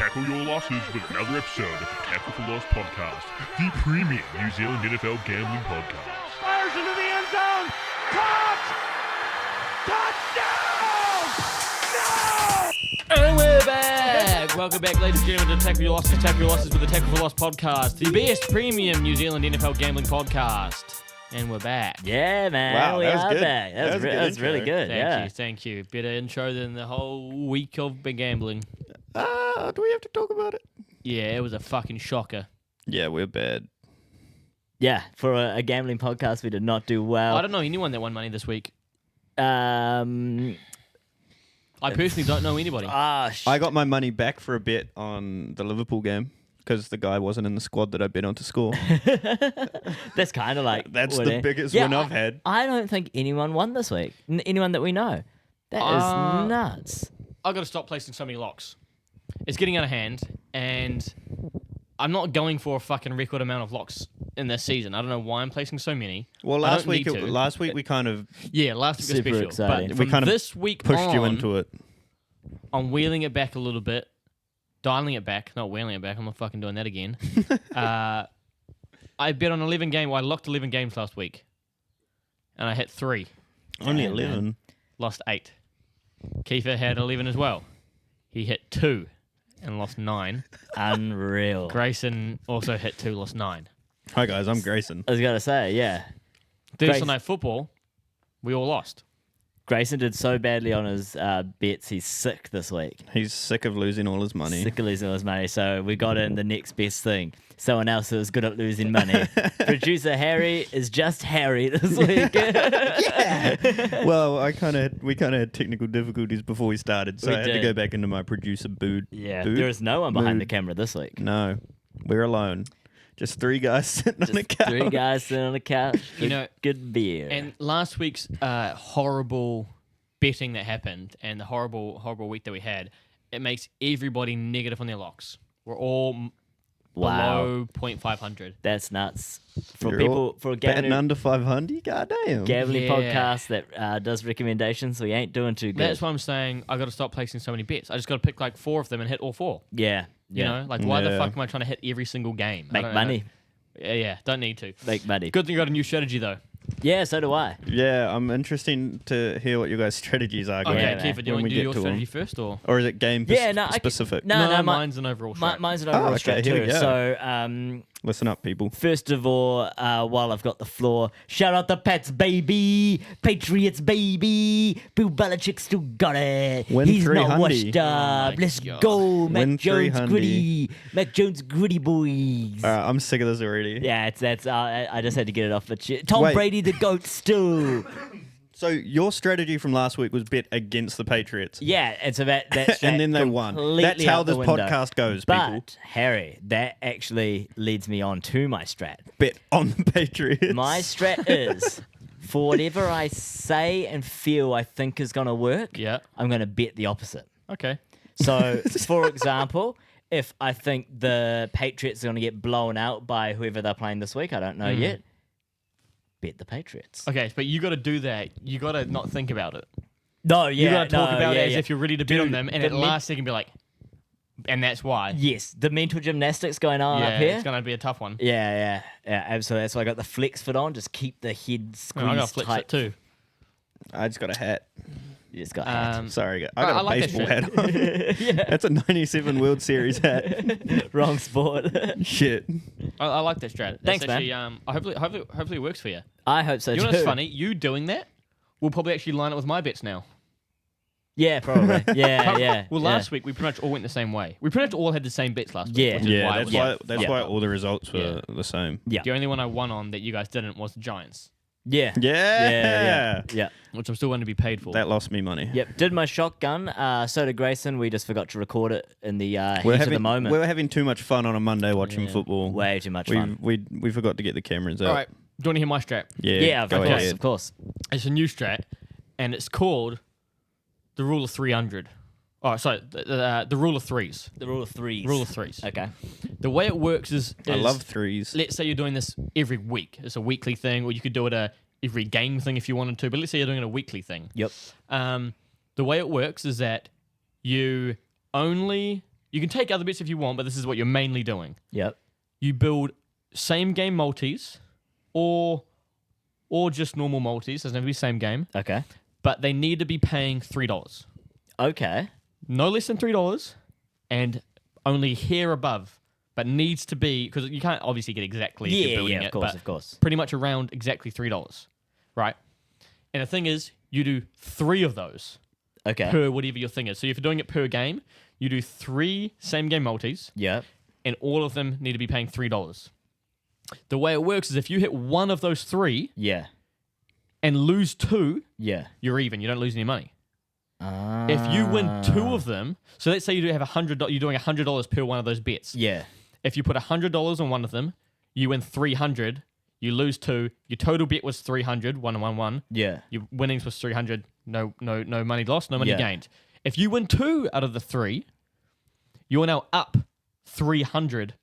tackle your losses with another episode of the Tackle for Loss podcast, the premium New Zealand NFL gambling podcast. Fires into the end zone! Caught! Touchdown! No! And we're back! Welcome back, ladies and gentlemen, to Tackle Your Losses with the Tackle for Loss podcast, the best premium New Zealand NFL gambling podcast. And we're back. Yeah, man. Wow, we that was are good. back. That was a good That was intro. really good. Thank you. Better intro than the whole week of big gambling. Do we have to talk about it? Yeah, it was a fucking shocker. Yeah, we're bad. Yeah, for a gambling podcast, we did not do well. I don't know anyone that won money this week. I I personally don't know anybody. I got my money back for a bet on the Liverpool game because the guy wasn't in the squad that I bet on to score. That's kind of like... That's what the it- biggest Yeah, win I've had. I don't think anyone won this week. Anyone that we know. That is nuts. I've got to stop placing so many locks. It's getting out of hand, and I'm not going for a fucking record amount of locks in this season. I don't know why I'm placing so many. Well, I last don't need to. week we kind of Yeah, last week was Super special. exciting. But We from kind of this week pushed on, you into it. I'm wheeling it back a little bit, dialing it back, not wheeling it back. I'm not fucking doing that again. I bet on 11 games. Well, I locked 11 games last week, and I hit 3. Only Damn, 11. Lost 8. Kiefer had 11 as well. He hit 2 and lost 9. Unreal. Grayson also hit 2, lost 9. Hi guys, I'm Grayson. I was going to say, yeah. Thursday night football, we all lost. Grayson did so badly on his bets, he's sick this week. He's sick of losing all his money. Sick of losing all his money, so we got in the next best thing. Someone else who is good at losing money. Producer Harry is just Harry this week. Well, we kind of had technical difficulties before we started, so We I had to did. go back into my producer boot. Yeah, boot? there is no one behind Mood. the camera this week. No, we're alone. Just 3 guys sitting on a Just couch. 3 guys sitting on the couch. You know, good beer. And last week's horrible betting that happened and the horrible week that we had, it makes everybody negative on their locks. We're all below 0.500. That's nuts. For You're people, all for a betting gambling, under 500. Goddamn. gambling Yeah. podcast that does recommendations, we ain't doing too good. That's why I'm saying I got to stop placing so many bets. I just got to pick like 4 of them and hit all 4. Yeah, You yeah. know, like why the Yeah. fuck am I trying to hit every single game? I Make don't money. know. Yeah, don't need to. Make money. Good thing you got a new strategy though. Yeah, so do I. Yeah, I'm interested to hear what your guys' strategies are. Okay, going man. Kiefer, do you when want we to do get your to strategy 'em. first or? Or is it game Yeah, no, I can- specific? No, mine's an overall strat. Mine's an overall Oh, okay, strat here we too. go. So, Listen up, people. first of all, while I've got the floor, shout out the Pats, baby. Patriots, baby. Bill Belichick still got it. Win He's not 300. washed up. my Let's God. go, Mac Win Jones 300. gritty. Mac Jones gritty boys. I'm sick of this already. Yeah, that's. I just had to get it off the chest. Tom Wait. Brady, the goat, still. So your strategy from last week was bet against the Patriots. Yeah, and so that's And then they won. That's how this podcast goes, people. But Harry, that actually leads me on to my strat. Bet on the Patriots. My strat is, for whatever I say and feel I think is going to work, Yeah. I'm going to bet the opposite. Okay. So, for example, if I think the Patriots are going to get blown out by whoever they're playing this week, I don't know yet, bet the Patriots. Okay, but you got to do that. You got to not think about it. No, yeah, You got to talk no, about yeah, it as yeah. if you're ready to bet on Dude, them, and the at last second be like, and that's why. Yes, the mental gymnastics going on Yeah, up here. it's gonna be a tough one. Yeah, absolutely. That's why I got the flex fit on. Just keep the head squeezed I got flip tight. it too. I just got a hat. You just got hat. Sorry, I got I a like that baseball shit. hat on. That's a 97 World Series hat. Wrong sport. Shit. I like that strat. That's Thanks, man. actually, hopefully it works for you. I hope so You know too. what's funny? You doing that will probably actually line up with my bets now. Yeah, probably. Yeah. Well, last week we pretty much all went the same way. We pretty much all had the same bets last week. Yeah. Which is Yeah, why it that's was why. like, That's fucked why up. all the results were Yeah. the same. Yeah. The only one I won on that you guys didn't was the Giants, Yeah. Yeah. Yeah. which I'm still going to be paid for. That lost me money. Yep. Did my shotgun. So did Grayson. We just forgot to record it in the heat We're of having the moment. we're having too much fun on a Monday watching Yeah. football. Way too much we, fun. we forgot to get the cameras out. All right. Do you want to hear my strat? Yeah. Of go course, ahead. of course. It's a new strat, and it's called the Rule of 300. Oh, sorry, the Rule of Threes. The rule of threes. Rule of threes. Okay. The way it works is I love threes. let's say you're doing this every week. It's a weekly thing, or you could do it every game thing if you wanted to. But let's say you're doing it a weekly thing. Yep. The way it works is that you only You can take other bets if you want, but this is what you're mainly doing. Yep. You build same game multis or just normal multis. Doesn't have to be same game, Okay. but they need to be paying $3. Okay. No less than $3 and only here above, but needs to be, because you can't obviously get exactly if you're building it, but Of course. pretty much around exactly $3, right? And the thing is, you do 3 of those Okay. per whatever your thing is. So if you're doing it per game, you do 3 same game multis, Yep. and all of them need to be paying $3. The way it works is if you hit one of those 3 Yeah. and lose 2, Yeah. you're even. You don't lose any money. If you win 2 of them, so let's say you do have $100, you're doing $100 per one of those bets. Yeah. If you put $100 on one of them, you win 300. You lose 2. Your total bet was 300. 1. Yeah. Your winnings was 300. No money lost. No money Yeah. gained. If you win 2 out of the 3, you are now up 300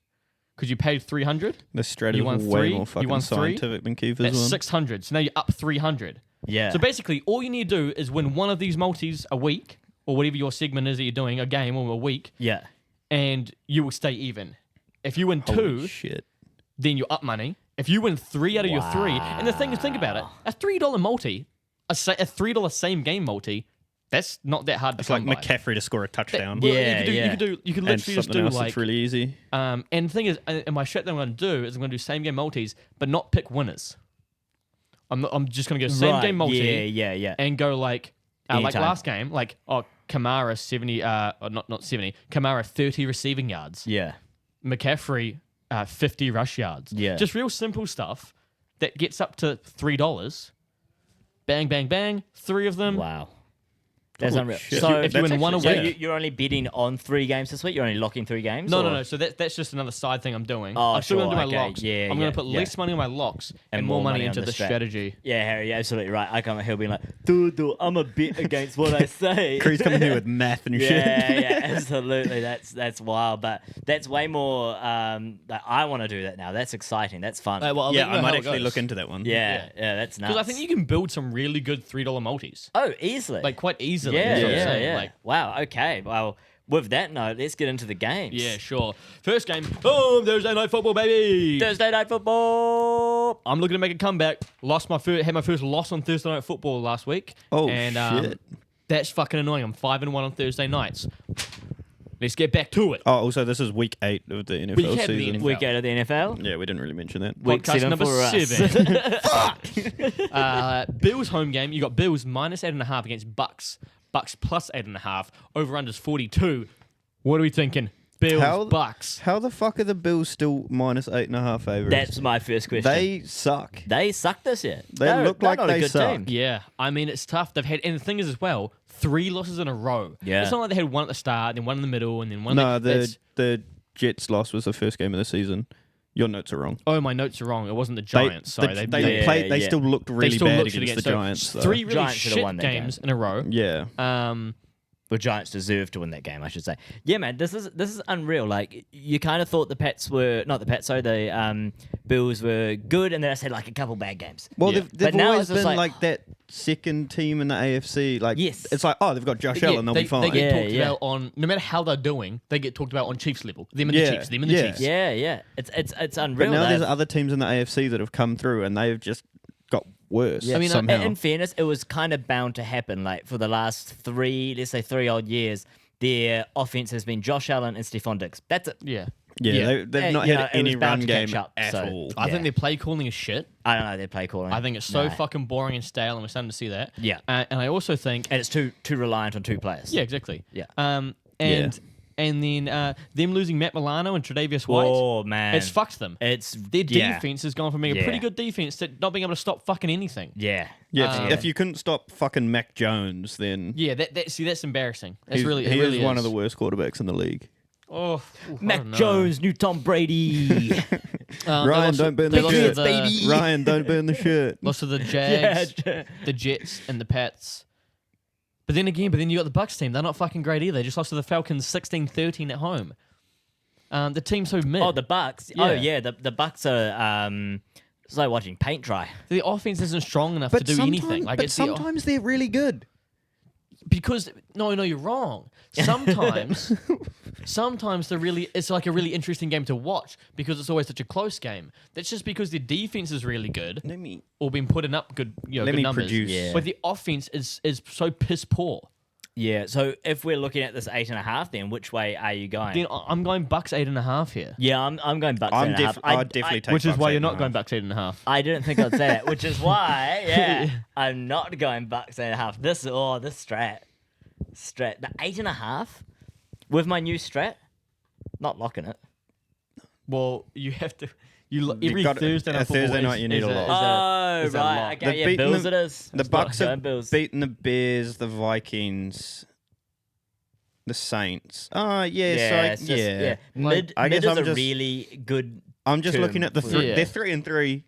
because you paid 300. The strat You is won way 3, more you fucking won 3. scientific than Kiefer's That's one. 600. So now you're up 300. Yeah. So basically, all you need to do is win one of these multis a week, or whatever your segment is that you're doing, a game or a week, Yeah. and you will stay even. If you win Holy 2, shit. then you're up money. If you win 3 out of your 3, and the thing is, think about it, a $3 multi, a $3 same game multi, that's not that hard to It's like come by. McCaffrey to score a touchdown. Well, Yeah, yeah. you could And literally just something do else like, that's really easy. and the thing is, and my shit that I'm going to do is I'm going to do same game multis, but not pick winners. I'm just going to go same game multi. Yeah. And go like Anytime. last game, like Kamara 70, or not 70, Kamara 30 receiving yards, Yeah. McCaffrey 50 rush yards, Yeah. just real simple stuff that gets up to $3. Bang, bang, bang, 3 of them. Wow. That's Holy unreal. shit. So If you win one a actually- week, yeah. you're only bidding on 3 games this week? You're only locking 3 games? No. or- So that's just another side thing I'm doing. Oh, I'm still sure, going to do my okay. locks. Yeah, I'm yeah, going to put yeah. less money on my locks and more money into on the strat. strategy. Yeah, Harry, you're absolutely right. I come here being like, dude, I'm a bit against what I say. Crew's coming here with math and shit. Yeah, absolutely. That's wild, but that's way more. That I want to do that now. That's exciting. That's fun. Well, I'll let Yeah, you know I might how it actually goes. look into that one. yeah, that's nuts. Because I think you can build some really good $3 multis, Oh, easily. like quite easily. yeah, that's what I'm yeah, saying. yeah. Like, Wow. Okay. Well, with that note, let's get into the games. yeah, sure. First game, boom, Thursday night football, baby. Thursday night football. I'm looking to make a comeback. Had my first loss on Thursday night football last week. Oh, and, shit. That's fucking annoying. I'm 5-1 on Thursday nights. Let's get back to it. Oh, also, this is week 8 of the NFL Week 8 of the season. NFL. Week 8 of the NFL. Yeah, we didn't really mention that. Week Podcast 7 number for us. 7. Bills home game. You got Bills -8.5 against Bucks. Bucks plus 8.5. Over unders 42. What are we thinking? Bills, Bucks. How the fuck are the Bills still -8.5 favorites? That's my first question. They suck. They suck this year. They They're- look they're like not a they good suck. team. Yeah, I mean it's tough. They've had, and the thing is as well, 3 losses in a row. Yeah. It's not like they had one at the start, then one in the middle, and then one. No, it's- the Jets loss was the first game of the season. Your notes are wrong. Oh, my notes are wrong. It wasn't the Giants. Sorry, they they played. They yeah. still looked really still bad looked shit against the so Giants. Though. 3 really Giants should have shit won that games in a row. Yeah. The Giants deserve to win that game, I should say. Yeah, man, this is unreal. Like, you kind of thought the Bills were good, and then I said like a couple bad games. Well, Yeah. they've But now always it's just been like- like that second team in the AFC. Like, Yes. it's like, oh, they've got Josh Yeah, Allen, they'll they, be fine. They get Yeah, talked yeah. about on no matter how they're doing. They get talked about on Chiefs level. Them and the Yeah, Chiefs. Them and the yeah. Chiefs. Yeah. It's but unreal. now there's They've- other teams in the AFC that have come through, and they've just got worse. Yeah. I mean, somehow. in fairness, it was kind of bound to happen. Like, for the last 3 odd years, their offense has been Josh Allen and Stephon Diggs. That's it. Yeah. yeah, they've not you had know, it any was bound run to game catch up, at so- all. I Yeah. think their play calling is shit. I don't know their play calling. I think it's so No. fucking boring and stale, and we're starting to see that. Yeah. And I also think, And it's too reliant on 2 players. yeah, exactly. Yeah. And then them losing Matt Milano and Tre'Davious White, Oh, man. it's fucked them. It's Their yeah. defense has gone from being a Yeah. pretty good defense to not being able to stop fucking anything. Yeah. Yeah, if you couldn't stop fucking Mac Jones, then Yeah, that's embarrassing. That's he really is one of the worst quarterbacks in the league. Oh, I Mac don't know. Jones, new Tom Brady. They Ryan, lost- don't burn they the lost shirt, to the- Ryan, don't burn the shirt. Lost to the Jags, Yeah. the Jets, and the Pats. But then you got the Bucks team. They're not fucking great either. They just lost to the Falcons 16-13 at home. The team's so mid. Oh, the Bucks. Oh, Yeah. yeah. The Bucks are. It's like watching paint dry. The offense isn't strong enough to do anything. Like but it's sometimes they're really good. because no, you're wrong. Sometimes it's like a really interesting game to watch because it's always such a close game. That's just because the defense is really good or been putting up good, good numbers. Produce. Yeah. But the offense is so piss poor. Yeah, so if we're looking at this 8.5, then which way are you going? Then I'm going Bucks 8.5 here, Yeah, I'm going Bucks 8.5. I'd definitely take which is Bucks why you're 8.5. not going Bucks 8.5. I didn't think I'd say that, which is why, I'm not going Bucks 8.5. This strat, the 8.5 with my new strat, not locking it. Well, you have to. Every Thursday night you need a lock. Oh, is a right. lock. Okay, yeah, Bills it is. The Bucks have Bills. beaten the Bears, the Vikings, the Saints. Oh, yeah, so yeah. Mid I guess is I'm a just- really good. I'm just term looking at the for- three. Yeah. They're 3-3,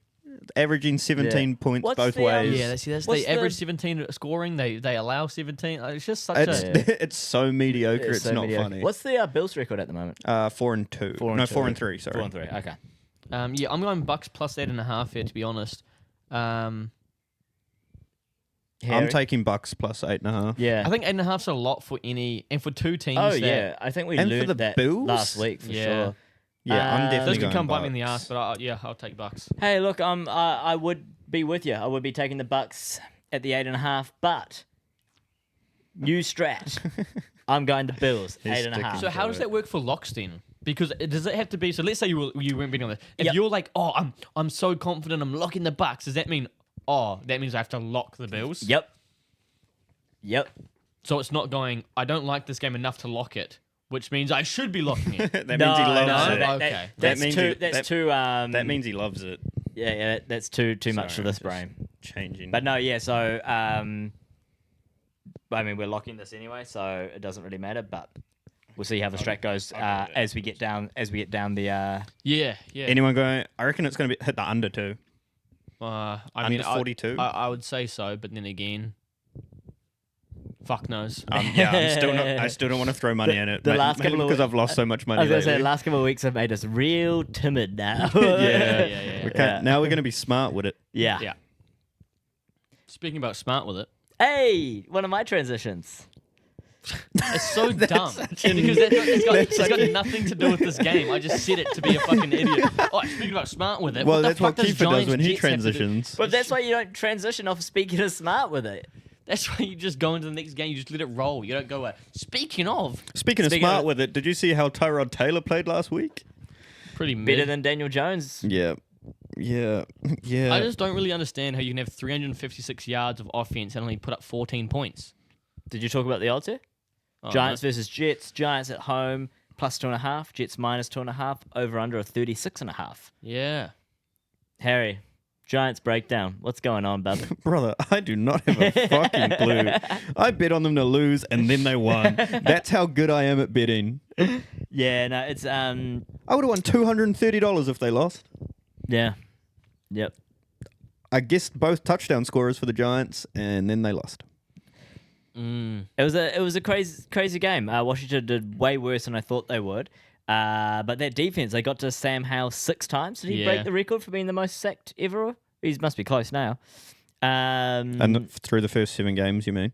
averaging 17 points What's both the, ways. Yeah, that's What's they average the- 17 scoring. They allow 17. It's just such It's a. it's so mediocre. It's so not mediocre. funny. What's the Bills record at the moment? 4-2. 4 and No, 2. 4-3. Sorry. 4-3. Okay. Yeah, I'm going Bucks plus 8.5 here, to be honest. I'm Harry? taking Bucks plus 8.5. Yeah. I think 8.5's a lot for any and for two teams. Oh that, yeah, I think we And for learned the that Bills? last week for Yeah. sure. Yeah, I'm definitely Those going could come bite me in the Bucks. ass, but I'll take Bucks. Hey, look, I would be with you. I would be taking the Bucks at the 8.5, but new strat. I'm going to Bills He's 8.5. So how does that work for locks then? Because does it have to be? So let's say you weren't betting on this. If Yep. you're like, oh, I'm so confident, I'm locking the Bucks. Does that mean, that means I have to lock the Bills? Yep. So it's not going. I don't like this game enough to lock it, which means I should be locking it. That means he loves it. Okay. That's means too. he- That's that- too. That means he loves it. Yeah. That's too much for Sorry, this just brain. Changing. But no, yeah. So I mean, we're locking this anyway, so it doesn't really matter. But we'll see how the strat goes as we get down. Yeah. Anyone going? I reckon it's going to hit the under too. I Under mean, 42? I would say so, but then again, fuck knows. Yeah, I'm still not. I still don't want to throw money in it. the last couple of- because I've lost so much money. I was gonna say, lately. the last couple of weeks have made us real timid now. Yeah. We can't, now we're going to be smart with it. Yeah. Yeah. Speaking about smart with it, Hey, one of my transitions. it's so dumb because it's got nothing to do with this game. I just said it to be a fucking idiot. Oh, speaking about smart with it. Well, what the that's fuck what does Kiefer does Giants when he Jets have to do? transitions. But that's why you don't transition off speaking of smart with it. That's why you just go into the next game. You just let it roll. You don't go. Speaking of, Speaking of Speaking smart of- with it, did you see how Tyrod Taylor played last week? pretty mid. Better than Daniel Jones. Yeah. I just don't really understand how you can have 356 yards of offense and only put up 14 points. Did you talk about the odds here? Oh, Giants versus Jets. Giants at home plus 2.5. Jets minus 2.5. Over under of 36.5. Yeah. Harry, Giants breakdown. What's going on, bub? Brother, I do not have a fucking clue. I bet on them to lose and then they won. That's how good I am at betting. Yeah, no, it's I would have won $230 if they lost. yeah, yep. I guessed both touchdown scorers for the Giants and then they lost. It was a crazy game. Washington did way worse than I thought they would. But that defense, they got to Sam Howell 6 times. Did he break the record for being the most sacked ever? He must be close now. And through the first 7 games, you mean?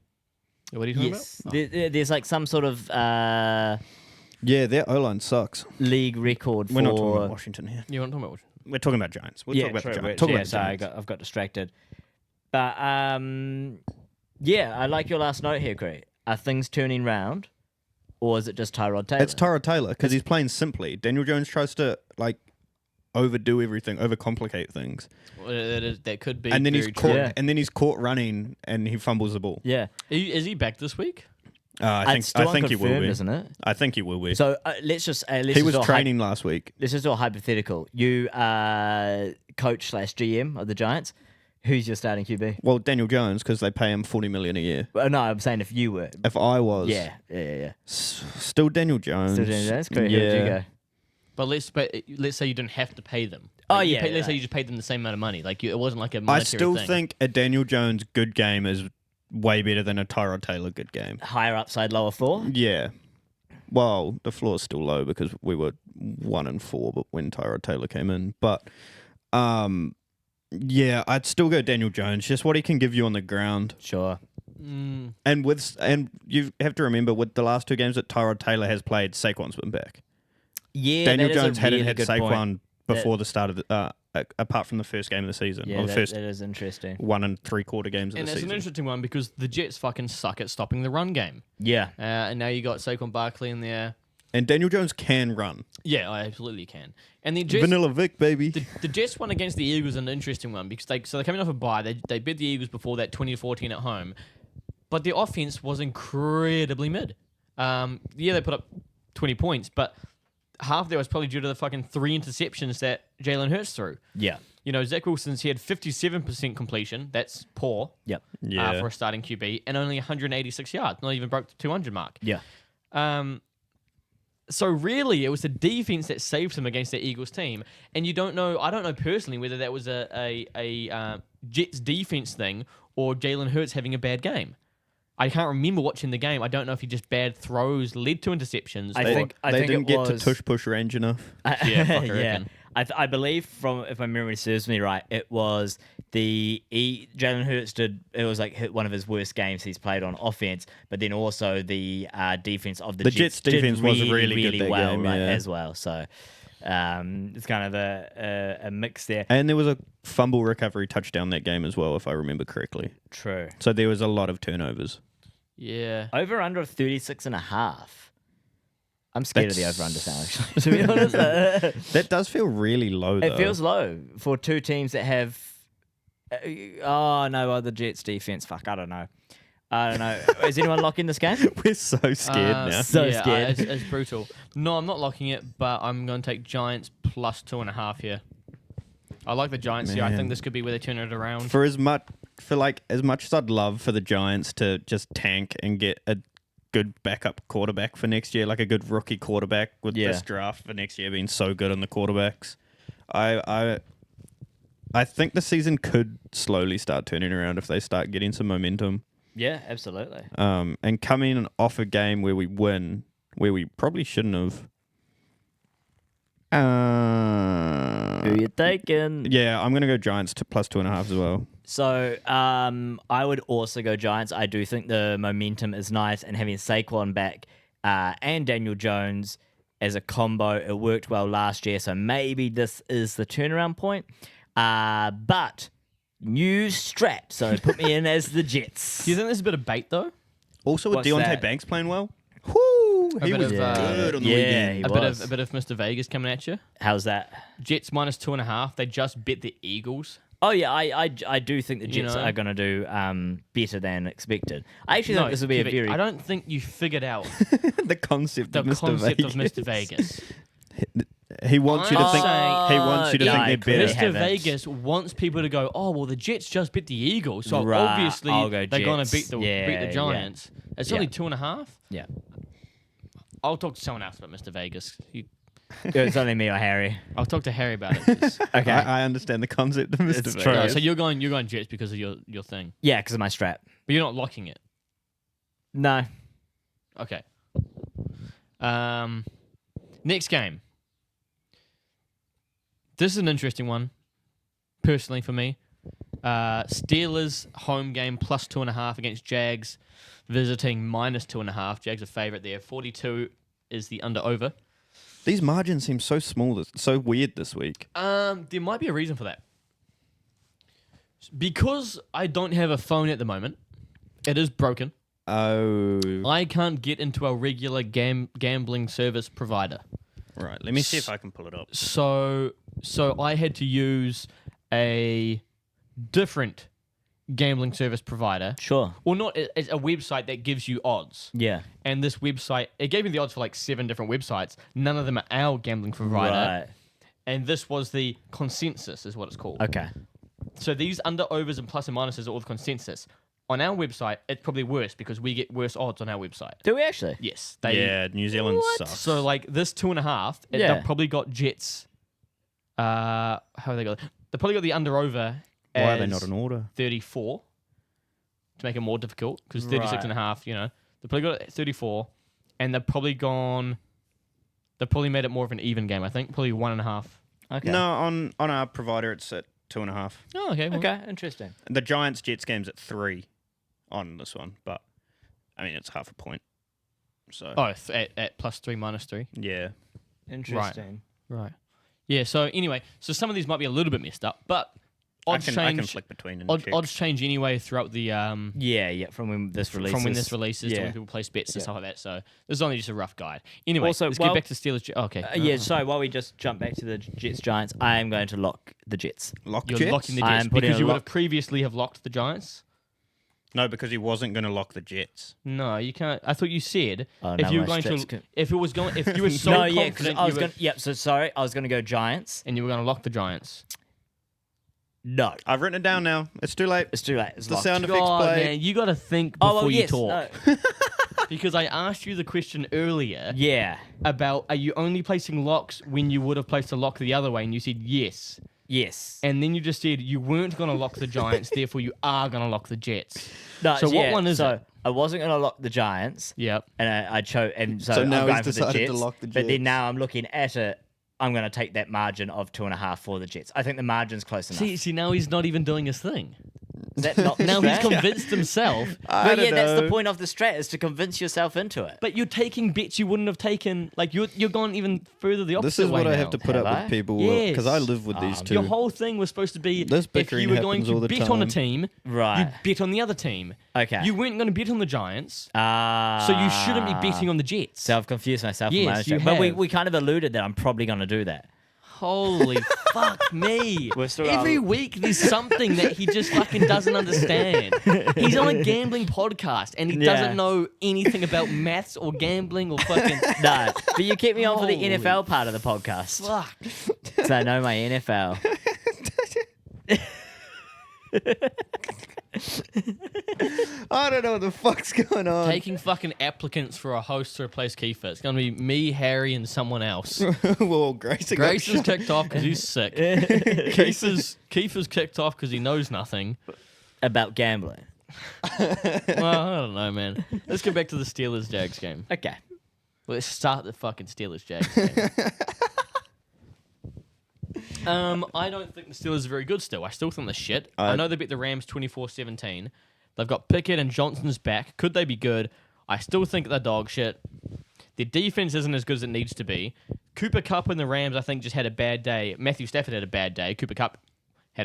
What are you talking Yes, about? there's like some sort of Yeah, their O-line sucks. league record for. We're not talking about Washington here. You want to talk about? We're talking about Giants. We'll Yeah, talk about true, the Giants. but- Talk yeah, about the sorry, Giants. I've got distracted. But yeah, I like your last note here, Cree. Are things turning round, or is it just Tyrod Taylor? It's Tyrod Taylor because he's playing simply. Daniel Jones tries to overdo everything, overcomplicate things, That could be. and then he's very caught. true. Yeah. And then he's caught running, and he fumbles the ball. Yeah, Is he back this week? I it's still think he will unconfirmed, be. isn't it? I think he will be. So let's just he was training last week. Let's just do a hypothetical. You are coach / GM of the Giants. Who's your starting QB? Well, Daniel Jones because they pay him $40 million a year. Well, no, I'm saying if you were. If I was, Yeah. still Daniel Jones. Still doing that? Great. Who would you go? But let's say you don't have to pay them. Oh, You yeah, let's say right. you just paid them the same amount of money. It wasn't like a I monetary still thing. think a Daniel Jones good game is way better than a Tyrod Taylor good game. Higher upside, lower floor. Yeah. Well, the floor's still low because we were 1-4, but when Tyrod Taylor came in. But yeah, I'd still go Daniel Jones. Just what he can give you on the ground. Sure. And you have to remember with the last 2 games that Tyrod Taylor has played, Saquon's been back. Yeah, Daniel that is a Jones hadn't really had good Saquon point. before the start of the apart from the first game of the season, Yeah, or the first that is interesting. 1 3/4 games of And the it's season. an interesting one because the Jets fucking suck at stopping the run game. Yeah. And now you got Saquon Barkley in there. And Daniel Jones can run. Yeah, I absolutely can. And the Jets, Vanilla Vic, baby. the Jets one against the Eagles is an interesting one because they're coming off a bye. They beat the Eagles before that 20-14 at home, but their offense was incredibly mid. They put up 20 points, but half of that was probably due to the fucking 3 interceptions that Jalen Hurts threw. Yeah. You know, Zach Wilson's he had 57% completion. That's poor. Yep. Yeah. For a starting QB, and only 186 yards. Not even broke the 200 mark. Yeah. So really, it was the defense that saved him against the Eagles team. And you don't know. I don't know personally whether that was a Jets defense thing or Jalen Hurts having a bad game. I can't remember watching the game. I don't know if he just bad throws led to interceptions. I or- think they didn't it get was, to tush push range enough. Yeah, fuck, I reckon. I believe if my memory serves me right, it was Jalen Hurts did. It was like one of his worst games he's played on offense, but then also the defense of the Jets did defense was really good that well, game, right, yeah. as well. So it's kind of a mix there. And there was a fumble recovery touchdown that game as well, if I remember correctly. True. So there was a lot of turnovers. Yeah. Over under 36.5. I'm scared of the over under sound, That's- actually, to be honest. That does feel really low, though. It feels low for 2 teams that have. The Jets defense. Fuck, I don't know. Is anyone locking this game? We're so scared now. So scared. It's brutal. No, I'm not locking it, but I'm going to take Giants plus 2.5 here. I like the Giants here. I Man. think this could be where they turn it around. As much as I'd love for the Giants to just tank and get a good backup quarterback for next year, like a good rookie quarterback with this draft for next year being so good on the quarterbacks, I think the season could slowly start turning around if they start getting some momentum. Yeah, absolutely. And coming off a game where we win, where we probably shouldn't have. Who you taking? Yeah, I'm gonna go Giants to plus 2.5 as well. So I would also go Giants. I do think the momentum is nice, and having Saquon back and Daniel Jones as a combo, it worked well last year. So maybe this is the turnaround point. But new strat, so put me in as the Jets. Do you think there's a bit of bait, though? Also with What's Deontay that? Banks playing well. Whoo! He bit was of, good on the yeah, weekend. he A was. bit of Mr. Vegas coming at you. How's that? Jets minus 2.5. They just bet the Eagles. Oh yeah, I do think the You Jets know? are going to do better than expected. I actually think this will be a Kiefer, very. I don't think you figured out The concept the of Mr. concept Vegas. of Mr. Vegas. He wants you to I'm think. saying- He wants you to Yeah, think I they're clearly better. Mr. haven't. Vegas wants people to go, oh, well, the Jets just beat the Eagles, so Right, obviously I'll go they're going Jets. to beat the Yeah, Giants. It's Yeah. only 2.5. Yeah, I'll talk to someone else about Mr. Vegas. it's only me or Harry. I'll talk to Harry about it. 'cause- Okay. I understand the concept of Mr. It's Vegas. true. No, so you're going Jets because of your thing, Yeah, because of my strap. but you're not locking it. No. Okay. Next game. This is an interesting one, personally for me. Steelers home game plus 2.5 against Jags, visiting minus 2.5. Jags are favourite there. 42 is the under/over. These margins seem so small, so weird this week. There might be a reason for that. Because I don't have a phone at the moment, it is broken. Oh, I can't get into a regular gambling service provider. right. Let me see if I can pull it up. So I had to use a different gambling service provider. Sure. Or not, it's a website that gives you odds. Yeah. And this website, it gave me the odds for like 7 different websites. None of them are our gambling provider. Right. And this was the consensus, is what it's called. Okay. So these under-overs and plus and minuses are all the consensus. On our website, it's probably worse because we get worse odds on our website. Do we actually? Yes. Yeah, New Zealand sucks. So like this 2.5, Yeah. they've probably got Jets. How have they got? They probably got the under/over. Why are they not in order? 34 to make it more difficult because 36.5. You know, they probably got it at 34, and they've probably gone. They probably made it more of an even game. I think probably 1.5. Okay. No, on our provider it's at 2.5. Oh, okay. Well, Okay. Interesting. The Giants Jets game's at 3. on this one, but I mean it's half a point. So Oh, at +3, -3. yeah, Interesting. Right. Yeah. So anyway, so some of these might be a little bit messed up, but odds I can change. flick between and check. Odds change anyway throughout the Yeah. From when this releases. from when this releases to Yeah. when people place bets and stuff like that. So this is only just a rough guide. Anyway, Also, let's well- get back to Steelers. Okay. Yeah. So while we just jump back to the Jets Giants, I am going to lock the Jets. Lock You're Jets? locking the I Jets am putting because a you would lock- have previously have locked the Giants. No, because he wasn't going to lock the Jets. No, you can't. I thought you said Oh, if no, you were my going strats to, can- if it was going, if you were so No, yeah, because confident, I was you going. were, Yep. So sorry, I was going to go Giants. and you were going to lock the Giants. No, I've written it down now. It's too late. it's too late. It's The locked. sound effects God, play. man, you got to think Oh before well, you yes. talk. No. Because I asked you the question earlier Yeah. about are you only placing locks when you would have placed a lock the other way, and you said yes. Yes. And then you just said you weren't going to lock the Giants, therefore you are going to lock the Jets. No. So what one is so it? I wasn't going to lock the Giants. Yep. And I chose, and so, So now I'm he's going for the decided to Jets, lock the But then Jets. now I'm looking at it. I'm going to take that margin of 2.5 for the Jets. I think the margin's close enough. See, now he's not even doing his thing. Is that not the Now he's strat? convinced himself. Well, yeah, that's the point of the strat is to convince yourself into it. But you're taking bets you wouldn't have taken. Like you're going even further the opposite This is way what I now. have to put Have up I? with people Yes. because I live with these two. Your whole thing was supposed to be This if bickering you were going happens all to the bet on a time. team, Right. you bet on the other team. Okay. You weren't going to bet on the Giants, Ah. so you shouldn't be betting on the Jets. So I've confused myself. Yes, with my own you strat. But have. we kind of alluded that I'm probably going to do that. Holy fuck me. We're still Every out. week there's something that he just fucking doesn't understand. He's on a gambling podcast and he Yeah. doesn't know anything about maths or gambling or fucking No, but you keep me on for the Holy NFL part of the podcast, fuck. so I know my NFL. I don't know what the fuck's going on. Taking fucking applicants for a host to replace Kiefer. It's going to be me, Harry, and someone else. Well, Grayson got Grayson's shot. kicked off because he's sick. Kiefer's kicked off because he knows nothing. About gambling. Well, I don't know, man. Let's go back to the Steelers-Jags game. Okay. Let's start the fucking Steelers-Jags game. I don't think the Steelers are very good still. I still think they're shit. I know they beat the Rams 24-17. They've got Pickett and Johnson's back. Could they be good? I still think they're dog shit. Their defense isn't as good as it needs to be. Cooper Kupp and the Rams, I think, just had a bad day. Matthew Stafford had a bad day. Cooper Kupp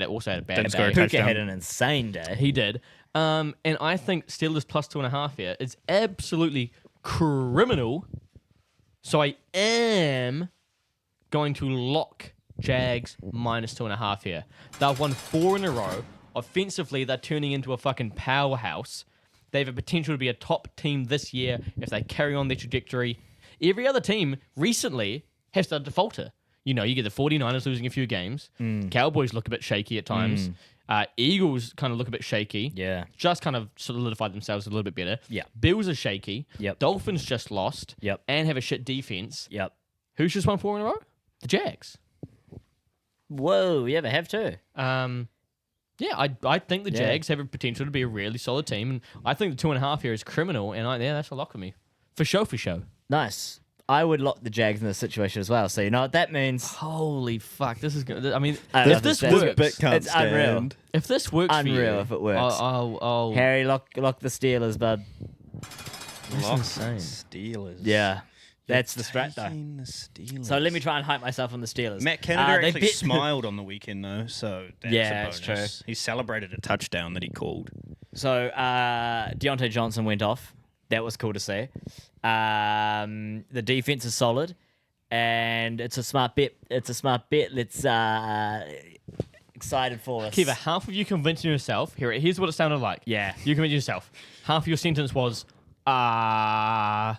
also had a bad Didn't score a day. touchdown. Puka had an insane day. He did. And I think Steelers plus 2.5 here is absolutely criminal. So I am going to lock Jags minus 2.5 here. They've won 4 in a row. Offensively, they're turning into a fucking powerhouse. They have a potential to be a top team this year if they carry on their trajectory. Every other team recently has started to falter. You know, you get the 49ers losing a few games. Cowboys look a bit shaky at times. Eagles kind of look a bit shaky. Yeah. Just kind of solidified themselves a little bit better. Yeah. Bills are shaky. Yep. Dolphins just lost. Yep. And have a shit defense. Yep. Who's just won 4 in a row? The Jags. Whoa, yeah, they have too. Yeah, I think the Jags have a potential to be a really solid team, and I think the 2.5 here is criminal, and that's a lock for me. For show. Nice. I would lock the Jags in this situation as well. So you know what that means? Holy fuck, this is good. I mean, I if love this this works, bit can't It's unreal. stand. if this works for you, Unreal if it works. I'll Harry, lock the Steelers, bud. that's Lock insane. Steelers. Yeah, that's the strat though. Taking the Steelers. So let me try and hype myself on the Steelers. Matt Canada They actually bit- smiled on the weekend though, so that's Yeah, a it's bonus. true. He celebrated a touchdown that he called. So Deontay Johnson went off. That was cool to see. The defense is solid, and it's a smart bet. Let's excited for us. Kiva, half of you convincing yourself. Here's what it sounded like. Yeah. You convinced yourself. Half of your sentence was and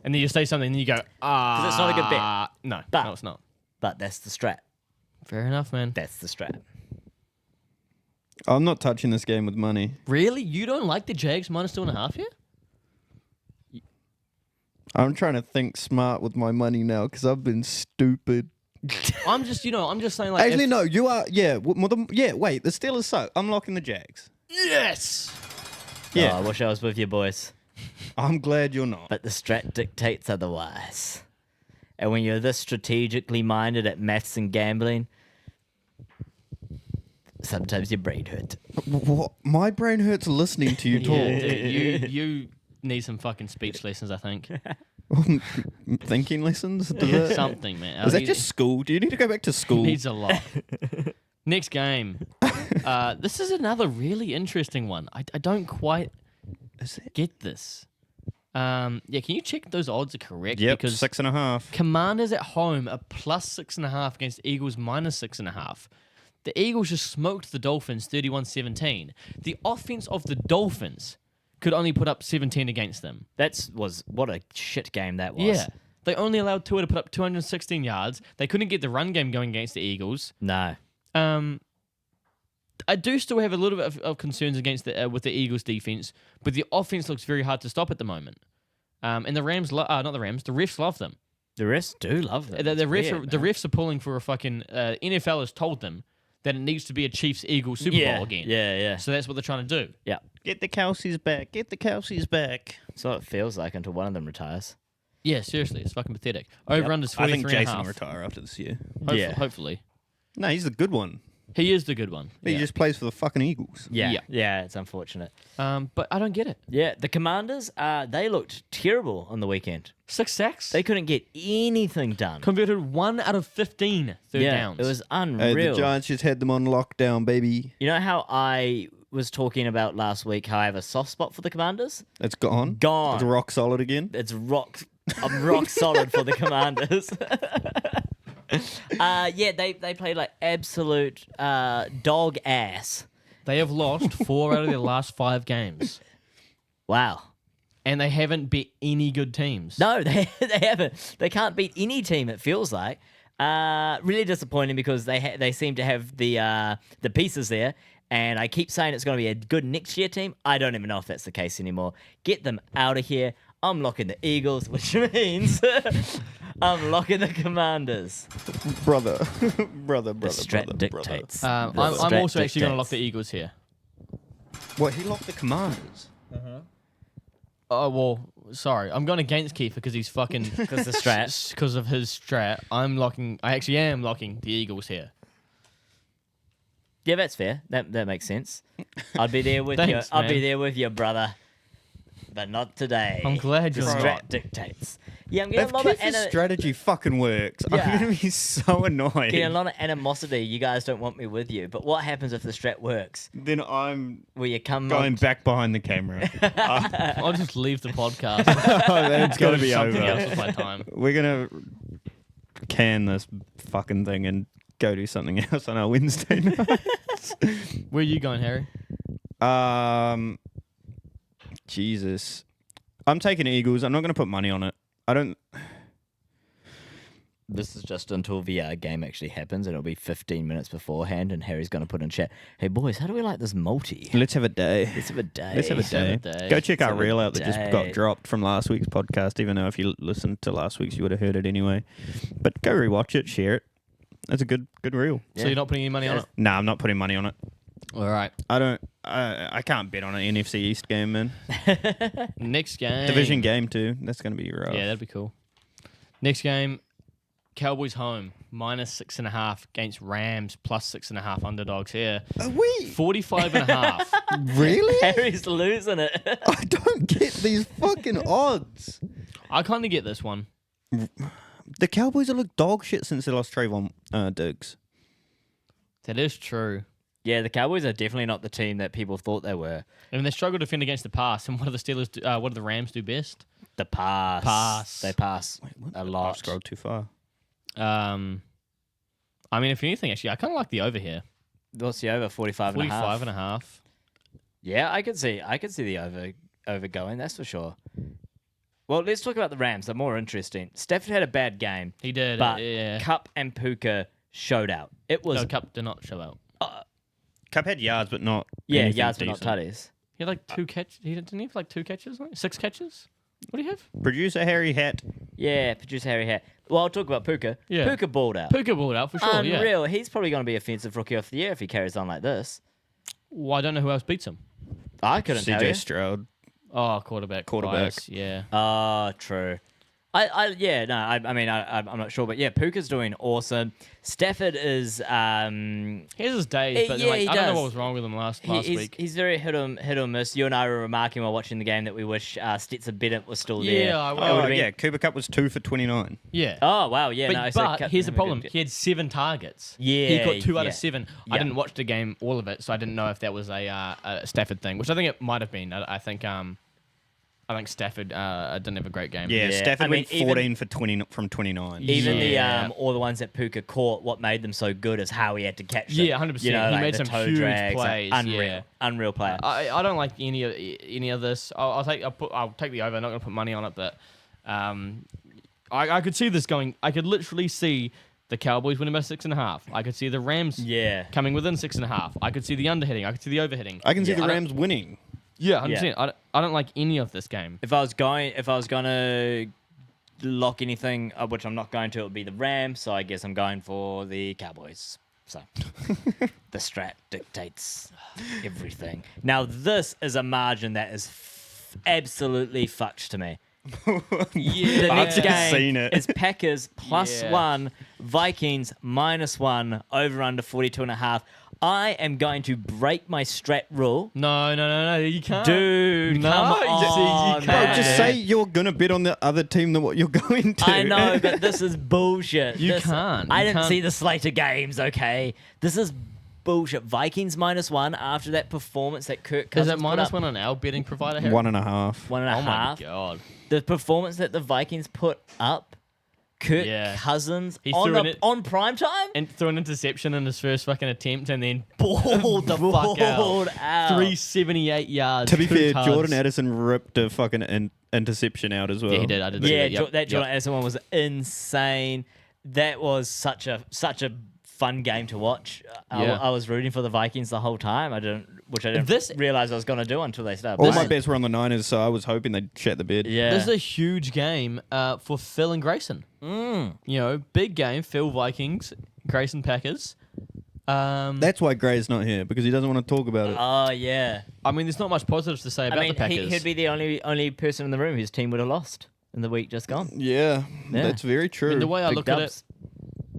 then you say something, and then you go 'Cause it's not a good bet. No, But- no, it's not. But that's the strat. Fair enough, man. That's the strat. I'm not touching this game with money. Really, you don't like the Jags minus 2.5 here? I'm trying to think smart with my money now because I've been stupid. I'm just saying like. Actually, if- no, you are. Yeah, wait, the Steelers suck. I'm locking the Jags. Yes. Yeah, Oh, I wish I was with you boys. I'm glad you're not. But the strat dictates otherwise. And when you're this strategically minded at maths and gambling, Sometimes your brain hurts. What? My brain hurts listening to you talk. Yeah, dude, you need some fucking speech lessons, I think. Thinking lessons? Does that, Something, man. is that just school? Do you need to go back to school? Needs a lot. Next game. This is another really interesting one. I don't quite get this. Can you check those odds are correct? Yep, Because 6.5. Commanders at home are plus 6.5 against Eagles minus 6.5. The Eagles just smoked the Dolphins 31-17. The offense of the Dolphins could only put up 17 against them. What a shit game that was. Yeah. They only allowed Tua to put up 216 yards. They couldn't get the run game going against the Eagles. No. I do still have a little bit of concerns against with the Eagles defense, but the offense looks very hard to stop at the moment. And the Rams, the refs love them. The refs do love them. The refs are pulling for a fucking NFL has told them that it needs to be a Chiefs-Eagles Super Bowl again. Yeah. So that's what they're trying to do. Yeah. Get the Kelseys back. Get the Kelseys back. That's what it feels like until one of them retires. Yeah, seriously, it's fucking pathetic. Over-under's I 43 think Jason will and a half. retire after this year. Hopefully. No, he's the good one. He is the good one. He just plays for the fucking Eagles. Yeah, it's unfortunate. But I don't get it. Yeah, the Commanders, they looked terrible on the weekend. 6 sacks. They couldn't get anything done. Converted 1 out of 15 third downs. It was Hey, unreal. the Giants just had them on lockdown, baby. You know how I was talking about last week how I have a soft spot for the Commanders? It's gone. Gone. It's rock solid again. I'm rock solid for the Commanders. They played like absolute dog ass. They have lost 4 out of their last 5 games. Wow. And they haven't beat any good teams. No, they haven't. They can't beat any team, it feels like. Really disappointing because they seem to have the pieces there. And I keep saying it's going to be a good next year team. I don't even know if that's the case anymore. Get them out of here. I'm locking the Eagles, which means I'm locking the Commanders. Brother. The strat dictates. I'm The strat also actually going to lock dictates. the Eagles here. What, he locked the Commanders? Oh, well, sorry. I'm going against Kiefer because he's fucking... Because the strat. Because of his strat. I actually am locking the Eagles here. Yeah, that's fair. That makes sense. I'll be there with you. Thanks, I'll be man. there with you, brother. But not today. I'm glad the you're strat not. dictates. Yeah, I'm getting If a lot of Kiefer's strategy fucking works, Yeah. I'm going to be so annoyed. getting a lot of animosity. You guys don't want me with you. But what happens if the strat works? Then I'm Will you come going on? back behind the camera. I'll just leave the podcast. Then it's going to be something over. else with my time. We're going to can this fucking thing and go do something else on our Wednesday night. Where are you going, Harry? Jesus. I'm taking Eagles. I'm not going to put money on it. I don't... This is just until the game actually happens, and it'll be 15 minutes beforehand, and Harry's going to put in chat, hey, boys, how do we like this multi? Let's have a day. Let's have a day. Let's have a day. day. Go check our Have a reel out that just got day. dropped from last week's podcast, even though if you listened to last week's, you would have heard it anyway. But go rewatch it, share it. That's a good reel. So you're not putting any money on it? Nah, I'm not putting money on it. All right. I can't bet on an NFC East game, man. Next game. Division game, too. That's going to be rough. Yeah, that'd be cool. Next game, Cowboys home, minus 6.5 against Rams, plus 6.5 underdogs here. Are we? 45.5. Really? Harry's losing it. I don't get these fucking odds. I kind of get this one. The Cowboys have looked dog shit since they lost Trayvon Diggs. That is true. Yeah, the Cowboys are definitely not the team that people thought they were. I mean, they struggle to defend against the pass, and what do the Steelers do, what do the Rams do best? The pass. Pass. They pass a I lot. scrolled too far. I mean, if anything, actually, I kind of like the over here. What's the over? 45 and a half. 45.5. Yeah, I could see the over going, that's for sure. Well, let's talk about the Rams. They're more interesting. Stafford had a bad game, He did. but Yeah. Cup and Puka showed out. It was No, Cup did not show out. Cup had yards, but not. yeah, anything yards but not decent. tutties. He had like 2 catches. Didn't he have like 2 catches? 6 catches? What do you have? Producer Harry Hat. Yeah, producer Harry hat. Well, I'll talk about Puka. Yeah. Puka balled out. Puka balled out for sure. Yeah. Unreal. He's probably going to be offensive rookie of the year if he carries on like this. Well, I don't know who else beats him. I couldn't tell you. CJ Stroud. Oh, quarterback. Quarterback. Bias, yeah. Oh, true. I'm not sure, but yeah, Puka's doing awesome. Stafford is He has his days, but yeah, he I don't know does. what was wrong with him last week. He's very hit or miss. You and I were remarking while watching the game that we wish Stetson Bennett was still there. Yeah, Cooper Cup was 2 for 29. Yeah. Oh wow, yeah. But here's the problem: he had 7 targets. Yeah, he got 2 out yeah. of 7. Yeah. I didn't watch the game, all of it, so I didn't know if that was a Stafford thing, which I think it might have been. I think Stafford didn't have a great game. Yeah, Yeah, Stafford I mean, went 14 for 20 from 29. Even Yeah. all the ones that Puka caught, what made them so good is how he had to catch them. Yeah, 100%. You know, He like made the some toe huge drags, plays, Unreal, yeah. unreal player. I don't like any of this. I'll take the over. I'm not going to put money on it, but I could see this going. I could literally see the Cowboys winning by 6.5. I could see the Rams Yeah. coming within 6.5. I could see the under hitting. I could see the over hitting. I can see Yeah. the I don't- Rams winning. Yeah, 100%. I don't like any of this game. If I was going to lock anything, which I'm not going to, it would be the Rams. So I guess I'm going for the Cowboys. So the strat dictates everything. Now this is a margin that is absolutely fucked to me. The next just game seen it. is Packers plus Yeah. 1, Vikings -1, over under 42.5. I am going to break my strat rule. No, you can't. Dude, No, come you on, can't. Bro, man. just say you're going to bet on the other team than what you're going to. I know, but this is bullshit. You can't. I You didn't can't. see the slate of games, okay? This is bullshit. Vikings -1 after that performance that Kirk Cousins Is it put minus up. 1 on our betting provider here? 1.5. 1.5. Oh my god. The performance that the Vikings put up, Kirk Yeah. Cousins He on, threw in it- on prime time? And threw an interception in his first fucking attempt and then balled the fuck Balled out. out. 378 yards. To be 2 fair, tugs. Jordan Addison ripped a fucking interception out as well. Yeah, he did. I did see Yeah, that. Yep. that Jordan Yep. Addison one was insane. That was such a fun game to watch. Yeah. I was rooting for the Vikings the whole time. I didn't This- realize I was going to do until they started. All playing. my bets were on the Niners, so I was hoping they'd shat the bed. Yeah. This is a huge game for Phil and Grayson. You know, big game. Phil Vikings, Grayson Packers. That's why Gray's not here, because he doesn't want to talk about it. Oh yeah. I mean, there's not much positives to say about the Packers. he'd be the only person in the room whose team would have lost in the week just gone. Yeah, Yeah. that's very true. I mean, the way I Big look dubs. at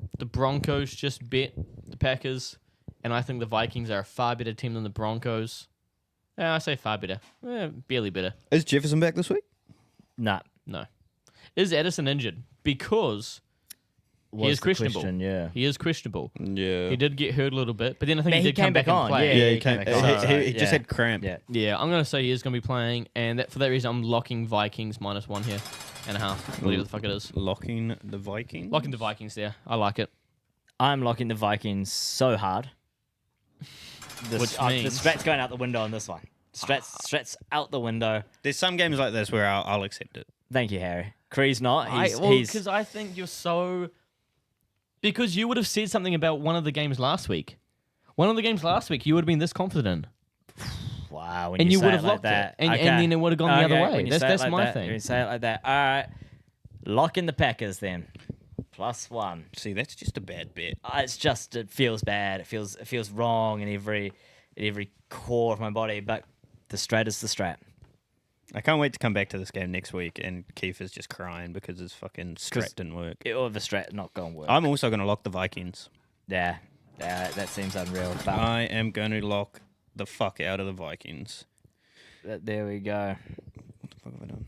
it, the Broncos just bet the Packers, and I think the Vikings are a far better team than the Broncos. I say far better. Barely better. Is Jefferson back this week? Nah. No. Is Addison injured? Because he Was is the questionable. question, yeah. He is questionable. Yeah. He did get hurt a little bit, but then I think But he did come back and play. Yeah, Yeah, he he, came came, back on. he just Yeah. had cramp. Yeah. Yeah, I'm gonna say he is gonna be playing, and that for that reason I'm locking Vikings -1 here and a half. Whatever the fuck it is. Locking the Vikings. Locking the Vikings there. I like it. I'm locking the Vikings so hard. Which the means- strat's going out the window on this one. Strat's out the window. There's some games like this where I'll accept it. Thank you, Harry. Cree's not. He's Because I think you're so. Because you would have said something about one of the games last week. One of the games last week, you would have been this confident. wow. When And you say would it have like locked it. that, And okay. then it would have gone the other Okay, way. when you That's say it like my that, thing. When you say it like that, all right. Lock in the Packers then. +1. See, that's just a bad bet. It feels bad. It feels wrong in every core of my body. But the strat is the strat. I can't wait to come back to this game next week and Kiefer's just crying because his fucking strat didn't work. Or the strat not going to work. I'm also going to lock the Vikings. Yeah, that seems unreal. But I am going to lock the fuck out of the Vikings. there we go. What the fuck have I done?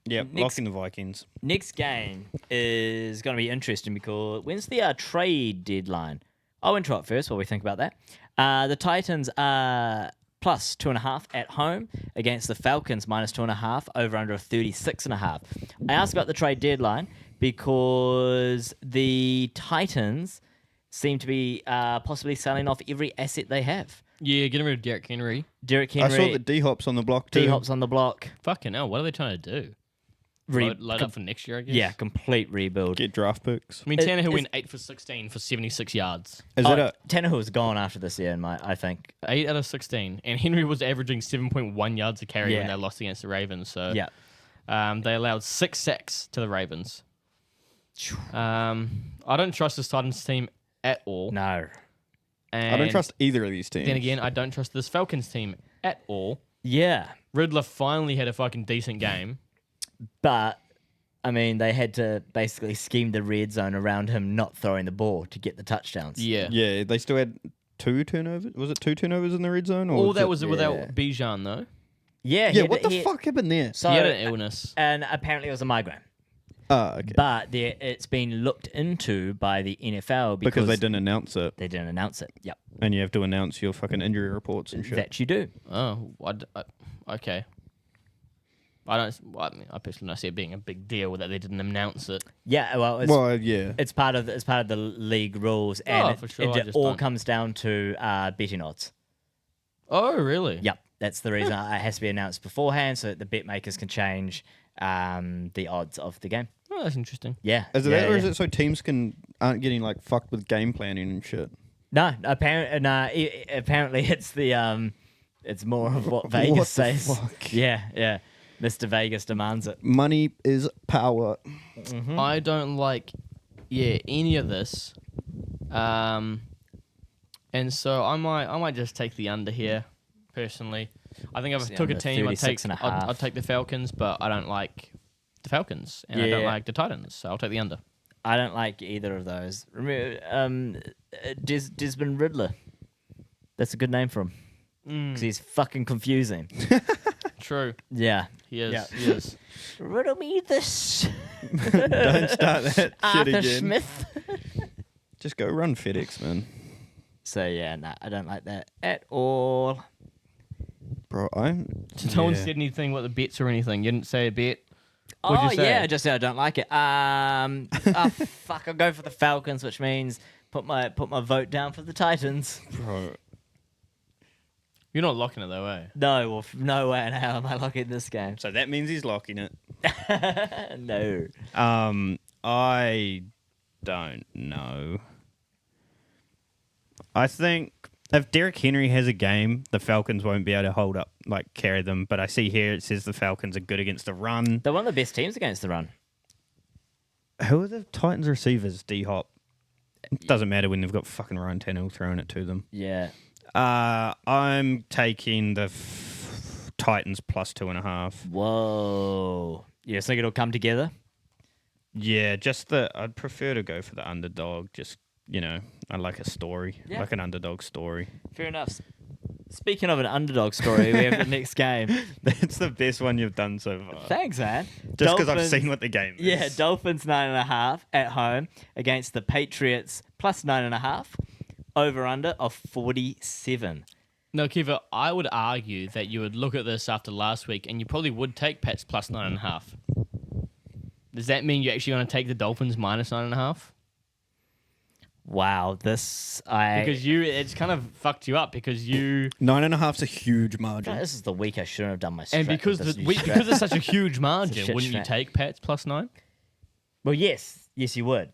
Yep, Next- locking the Vikings. Next game is going to be interesting because when's the trade deadline? I'll intro it first while we think about that. The Titans are +2.5 at home against the Falcons -2.5, over under 36.5. I asked about the trade deadline because the Titans seem to be possibly selling off every asset they have. Yeah, getting rid of Derrick Henry. Derrick I Henry, saw the D-Hop's on the block too. D-Hop's on the block. Fucking hell, what are they trying to do? Load up for next year, I guess? Yeah, complete rebuild. Get draft picks. I mean, It- Tannehill it's- went 8 for 16 for 76 yards. Is it a... Tannehill's gone after this year, I think. 8 out of 16. And Henry was averaging 7.1 yards a carry when Yeah. they lost against the Ravens. So Yeah. they allowed 6 sacks to the Ravens. I don't trust this Titans team at all. No. And I don't trust either of these teams. Then again, I don't trust this Falcons team at all. Yeah. Riddler finally had a fucking decent game. But I mean, they had to basically scheme the red zone around him not throwing the ball to get the touchdowns. Yeah. Yeah, they still had 2 turnovers. Was it 2 turnovers in the red zone? Or All was that it- was without Bijan, though. Yeah. Yeah, what the fuck happened there? So, He had an illness. and apparently it was a migraine. Oh, okay. But it's been looked into by the NFL Because they didn't announce it. They didn't announce it. Yep. And you have to announce your fucking injury reports and shit. That you do. Oh, okay. I personally don't see it being a big deal that they didn't announce it. Yeah, well, yeah. it's part of the league rules, and for sure, I it just all don't. comes down to betting odds. Oh, really? Yep, that's the reason it has to be announced beforehand, so that the bet makers can change the odds of the game. Oh, that's interesting. Yeah, Is it yeah, that, or is yeah. it so teams aren't getting like fucked with game planning and shit? No, apparently it's the it's more of what Vegas What the says. fuck? Yeah. Mr. Vegas demands it. Money is power. I don't like, any of this. And so I might just take the under here, personally. I think if I the took a under, team, 36.5. I'd take the Falcons, but I don't like the Falcons, and I don't Yeah. like the Titans, so I'll take the under. I don't like either of those. Remember, Desmond Riddler. That's a good name for him. Because he's fucking confusing. True. Yeah. He is. Yeah. He is. Riddle me this. Don't start that shit Arthur again. Smith. Just go run FedEx, man. So, yeah, no, I don't like that at all. Bro, No one said anything about the bets or anything. You didn't say a bet. What'd Oh, you say? yeah, I just said I don't like it. Fuck, I'll go for the Falcons, which means put my vote down for the Titans. Bro, You're not locking it though, eh? No, well, no way in hell am I locking this game. so that means he's locking it. No. I don't know. I think if Derrick Henry has a game, the Falcons won't be able to hold up, like carry them. But I see here it says the Falcons are good against the run. They're one of the best teams against the run. Who are the Titans receivers? D-Hop. It doesn't matter when they've got fucking Ryan Tannehill throwing it to them. Yeah. I'm taking the Titans plus 2.5. Whoa. You think it'll come together? Yeah, I'd prefer to go for the underdog. Just, I like a story, Yeah. like an underdog story. Fair enough. Speaking of an underdog story, we have the next game. That's the best one you've done so far. Thanks, man. Just because I've Dolphins- seen what the game is. Yeah, Dolphins 9.5 at home against the Patriots plus 9.5. Over under of 47. No, Kiefer, I would argue that you would look at this after last week and you probably would take Pats plus 9.5. Does that mean you're actually going to take the Dolphins minus 9.5? Wow, Because it's kind of fucked you up because you 9.5's a huge margin. This is the week I shouldn't have done my strat. and because with this new strat. because it's such a huge margin, shit wouldn't you strat. take Pats plus 9? Well, yes, you would.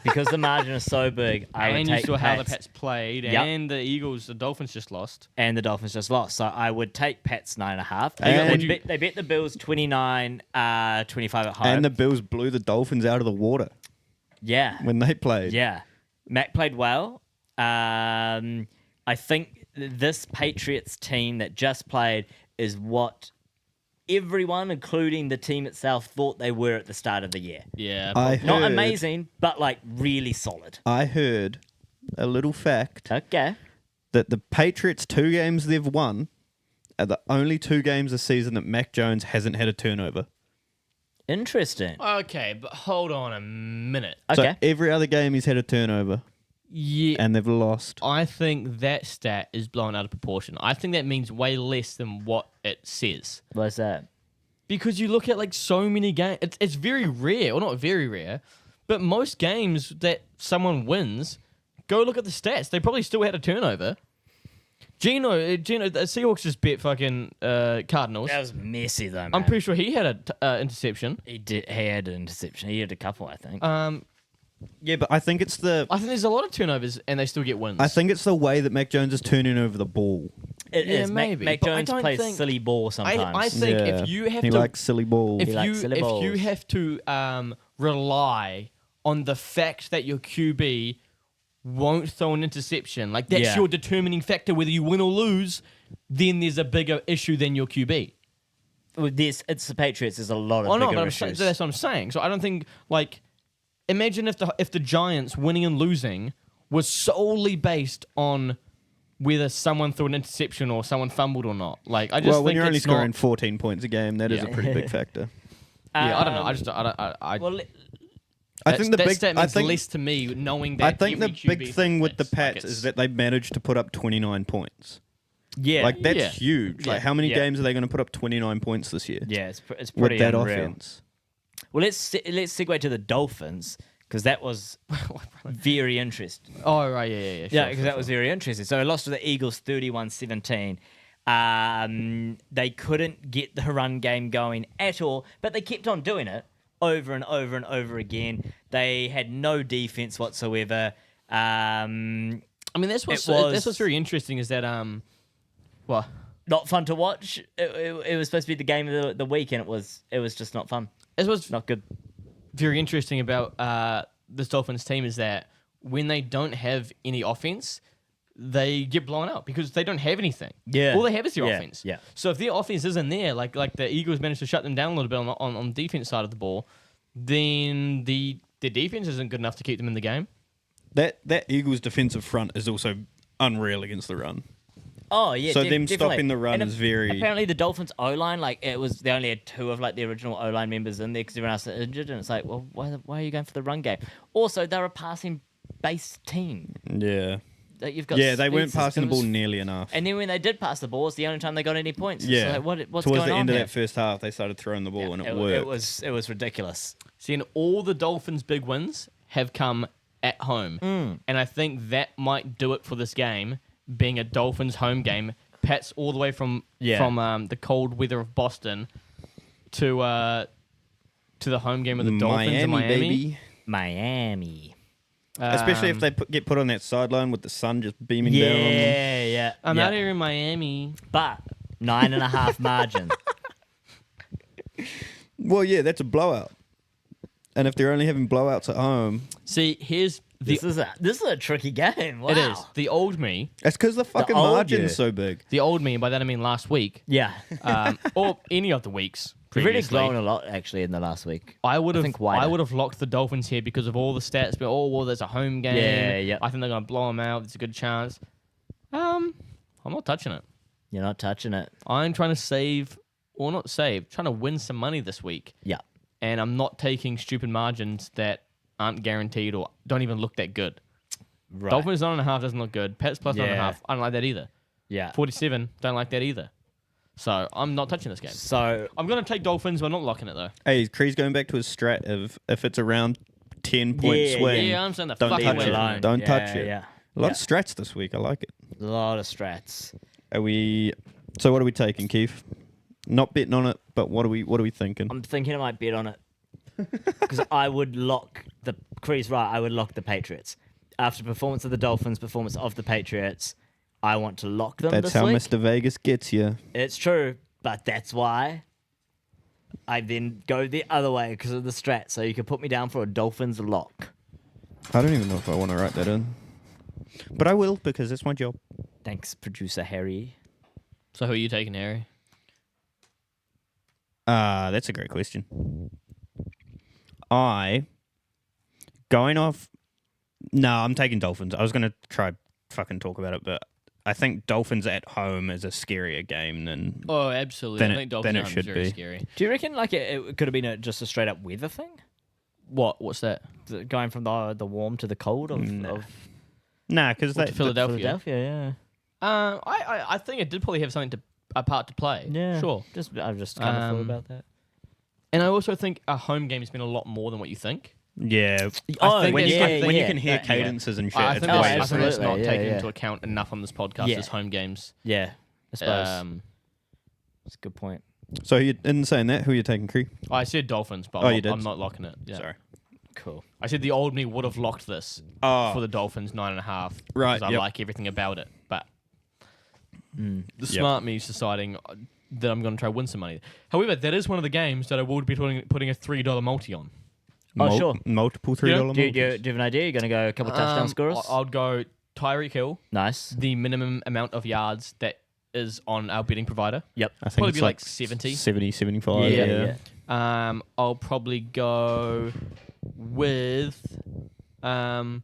Because the margin is so big, I would And you take saw how the Pats, Pats played, Yep. and the Dolphins just lost. and the Dolphins just lost. So I would take Pats 9.5. And They bet the Bills 29-25 at home. And the Bills blew the Dolphins out of the water yeah. when they played. Yeah. Mac played well. I think this Patriots team that just played is what everyone, including the team itself, thought they were at the start of the year. Yeah. I Not heard- amazing, but like really solid. I heard a little fact Okay. that the Patriots 2 games they've won are the only 2 games this season that Mac Jones hasn't had a turnover. Interesting. Okay, but hold on a minute. So Okay. every other game he's had a turnover Yeah. and they've lost. I think that stat is blown out of proportion. I think that means way less than what it says. What's that? Because you look at like so many games, it's very rare, or not very rare, but most games that someone wins, go look at the stats. They probably still had a turnover. Gino, the Seahawks just bet fucking Cardinals. That was messy though, man. I'm pretty sure he had a interception. He had an interception. He had a couple, I think. Yeah, but I think it's the I think there's a lot of turnovers and they still get wins. I think it's the way that Mac Jones is turning over the ball. It yeah, is. maybe, Mac but I Jones don't plays think- silly ball sometimes. I think Yeah. if you have he to likes silly balls. if likes you silly if you balls. have to rely on the fact that your QB won't throw an interception, like that's Yeah. your determining factor whether you win or lose, then there's a bigger issue than your QB. with this, it's the Patriots. There's a lot of no, bigger but issues. that's what I'm saying. So I don't think imagine if the Giants winning and losing was solely based on whether someone threw an interception or someone fumbled or not. Like I just Well, think when you're only it's scoring not, 14 points a game, that is a pretty big factor. yeah, I don't know. I Well, I think the that big stat I means think less to me knowing that I think the every big QB thing with the fits. Like, Pats it's- is that they managed to put up 29 points. yeah, Like that's Yeah. huge. Yeah. Like how many Yeah. games are they going to put up 29 points this year? yeah, it's with pretty that unreal. offense. Well, let's segue to the Dolphins because that was very interesting. Oh right, yeah. Yeah, Sure, because that was very interesting. So I lost to the Eagles 31-17. They couldn't get the run game going at all, but they kept on doing it over and over and over again. They had no defense whatsoever. I mean, that's what's very interesting is that well, Not fun to watch. It was supposed to be the game of the week, and it was just not fun. it was Not good. very interesting about this Dolphins team is that when they don't have any offense, they get blown out because they don't have anything. Yeah. All they have is their Yeah, offense. yeah. So if their offense isn't there, like the Eagles managed to shut them down a little bit on the defense side of the ball, then the defense isn't good enough to keep them in the game. That Eagles defensive front is also unreal against the run. Oh yeah. So them definitely. stopping the run And is very- Apparently, the Dolphins O line, they only had two of the original O line members in there because everyone else is injured, and it's like, well, why are you going for the run game? Also, they're a passing based team. Yeah. You've got Yeah, they weren't speed passing the ball systems. nearly enough. And then when they did pass the ball, it's the only time they got any points. It's Yeah. like, what's Towards going the on end of here? that first half, they started throwing the ball and it worked. It was ridiculous. See, and all the Dolphins' big wins have come at home. And I think that might do it for this game, being a Dolphins home game. Pats all the way from the cold weather of Boston to the home game of the Dolphins in Miami. baby. Miami. Especially if they get put on that sideline with the sun just beaming down on them. Yeah. I'm yeah. out here in Miami. But 9.5 margin. Well, yeah, that's a blowout. And if they're only having blowouts at home, See, here's the This is a tricky game. Wow. it is the old me. that's because the fucking old margin's you. so big. The old me, and by that I mean last week, Yeah. or any of the weeks We've really previously. grown a lot actually in the last week. I would think wider. have locked the Dolphins here because of all the stats. But there's a home game. Yeah, yeah. I think they're gonna blow them out. It's a good chance. I'm not touching it. You're not touching it. I'm trying to trying to win some money this week. Yeah. And I'm not taking stupid margins that aren't guaranteed or don't even look that good. Right. Dolphins 9.5 doesn't look good. Pets plus 9.5. I don't like that either. Yeah. 47, don't like that either. So I'm not touching this game. So I'm going to take Dolphins, but I'm not locking it though. Hey, Cree's going back to his strat of if it's around 10-point Yeah, swing, Yeah, I'm saying the don't fucking touch way it. alone. Don't touch it. Yeah. A lot of strats this week. I like it. A lot of strats. Are we? So what are we taking, Keith? Not betting on it, but what are we thinking? I'm thinking I might bet on it because I would lock the Cree's right. I would lock the Patriots after performance of the Dolphins, performance of the Patriots. I want to lock them. That's this how week. Mr. Vegas gets you. It's true, but that's why I then go the other way because of the strat. So you can put me down for a Dolphins lock. I don't even know if I want to write that in, but I will because it's my job. Thanks, producer Harry. So who are you taking, Harry? That's a great question. I'm taking Dolphins. I was going to try fucking talk about it, but I think Dolphins at home is a scarier game than... Oh, absolutely. Than I it- think than Dolphins it at home should is very be. scary. Do you reckon it could have been just a straight up weather thing? What's that? Going from the warm to the cold of Nah, because To Philadelphia. Philadelphia, I think it did probably have a part to play. yeah. Sure. I've just kind of thought Um, about that. And I also think a home game has been a lot more than what you think. Yeah. Oh, think when you there's- can, when you yeah, can hear yeah. cadences and shit, I it's think Oh, way that's, I think that's absolutely, not yeah, taken yeah. into account enough on this podcast Yeah. as home games. Yeah, I suppose That's a good point. So you, in saying that, who are you taking, Cree? I said Dolphins, but Oh, I'm, you not, did? I'm not locking it. Yeah. Sorry. Cool. I said the old me would have locked this Oh. for the Dolphins 9.5. Right, Because I yep. like everything about it. But the Yep. smart me's deciding that I'm going to try win some money. However, that is one of the games that I will be putting a $3 multi on. Oh, sure. Multiple $3 Yeah. multis. Do you have an idea? You're going to go a couple touchdown scorers? I'll go Tyreek Hill, Nice. the minimum amount of yards that is on our betting provider. Yep. I think Probably it's be like 70. 70, 75. Yeah. Yeah. I'll probably go with, I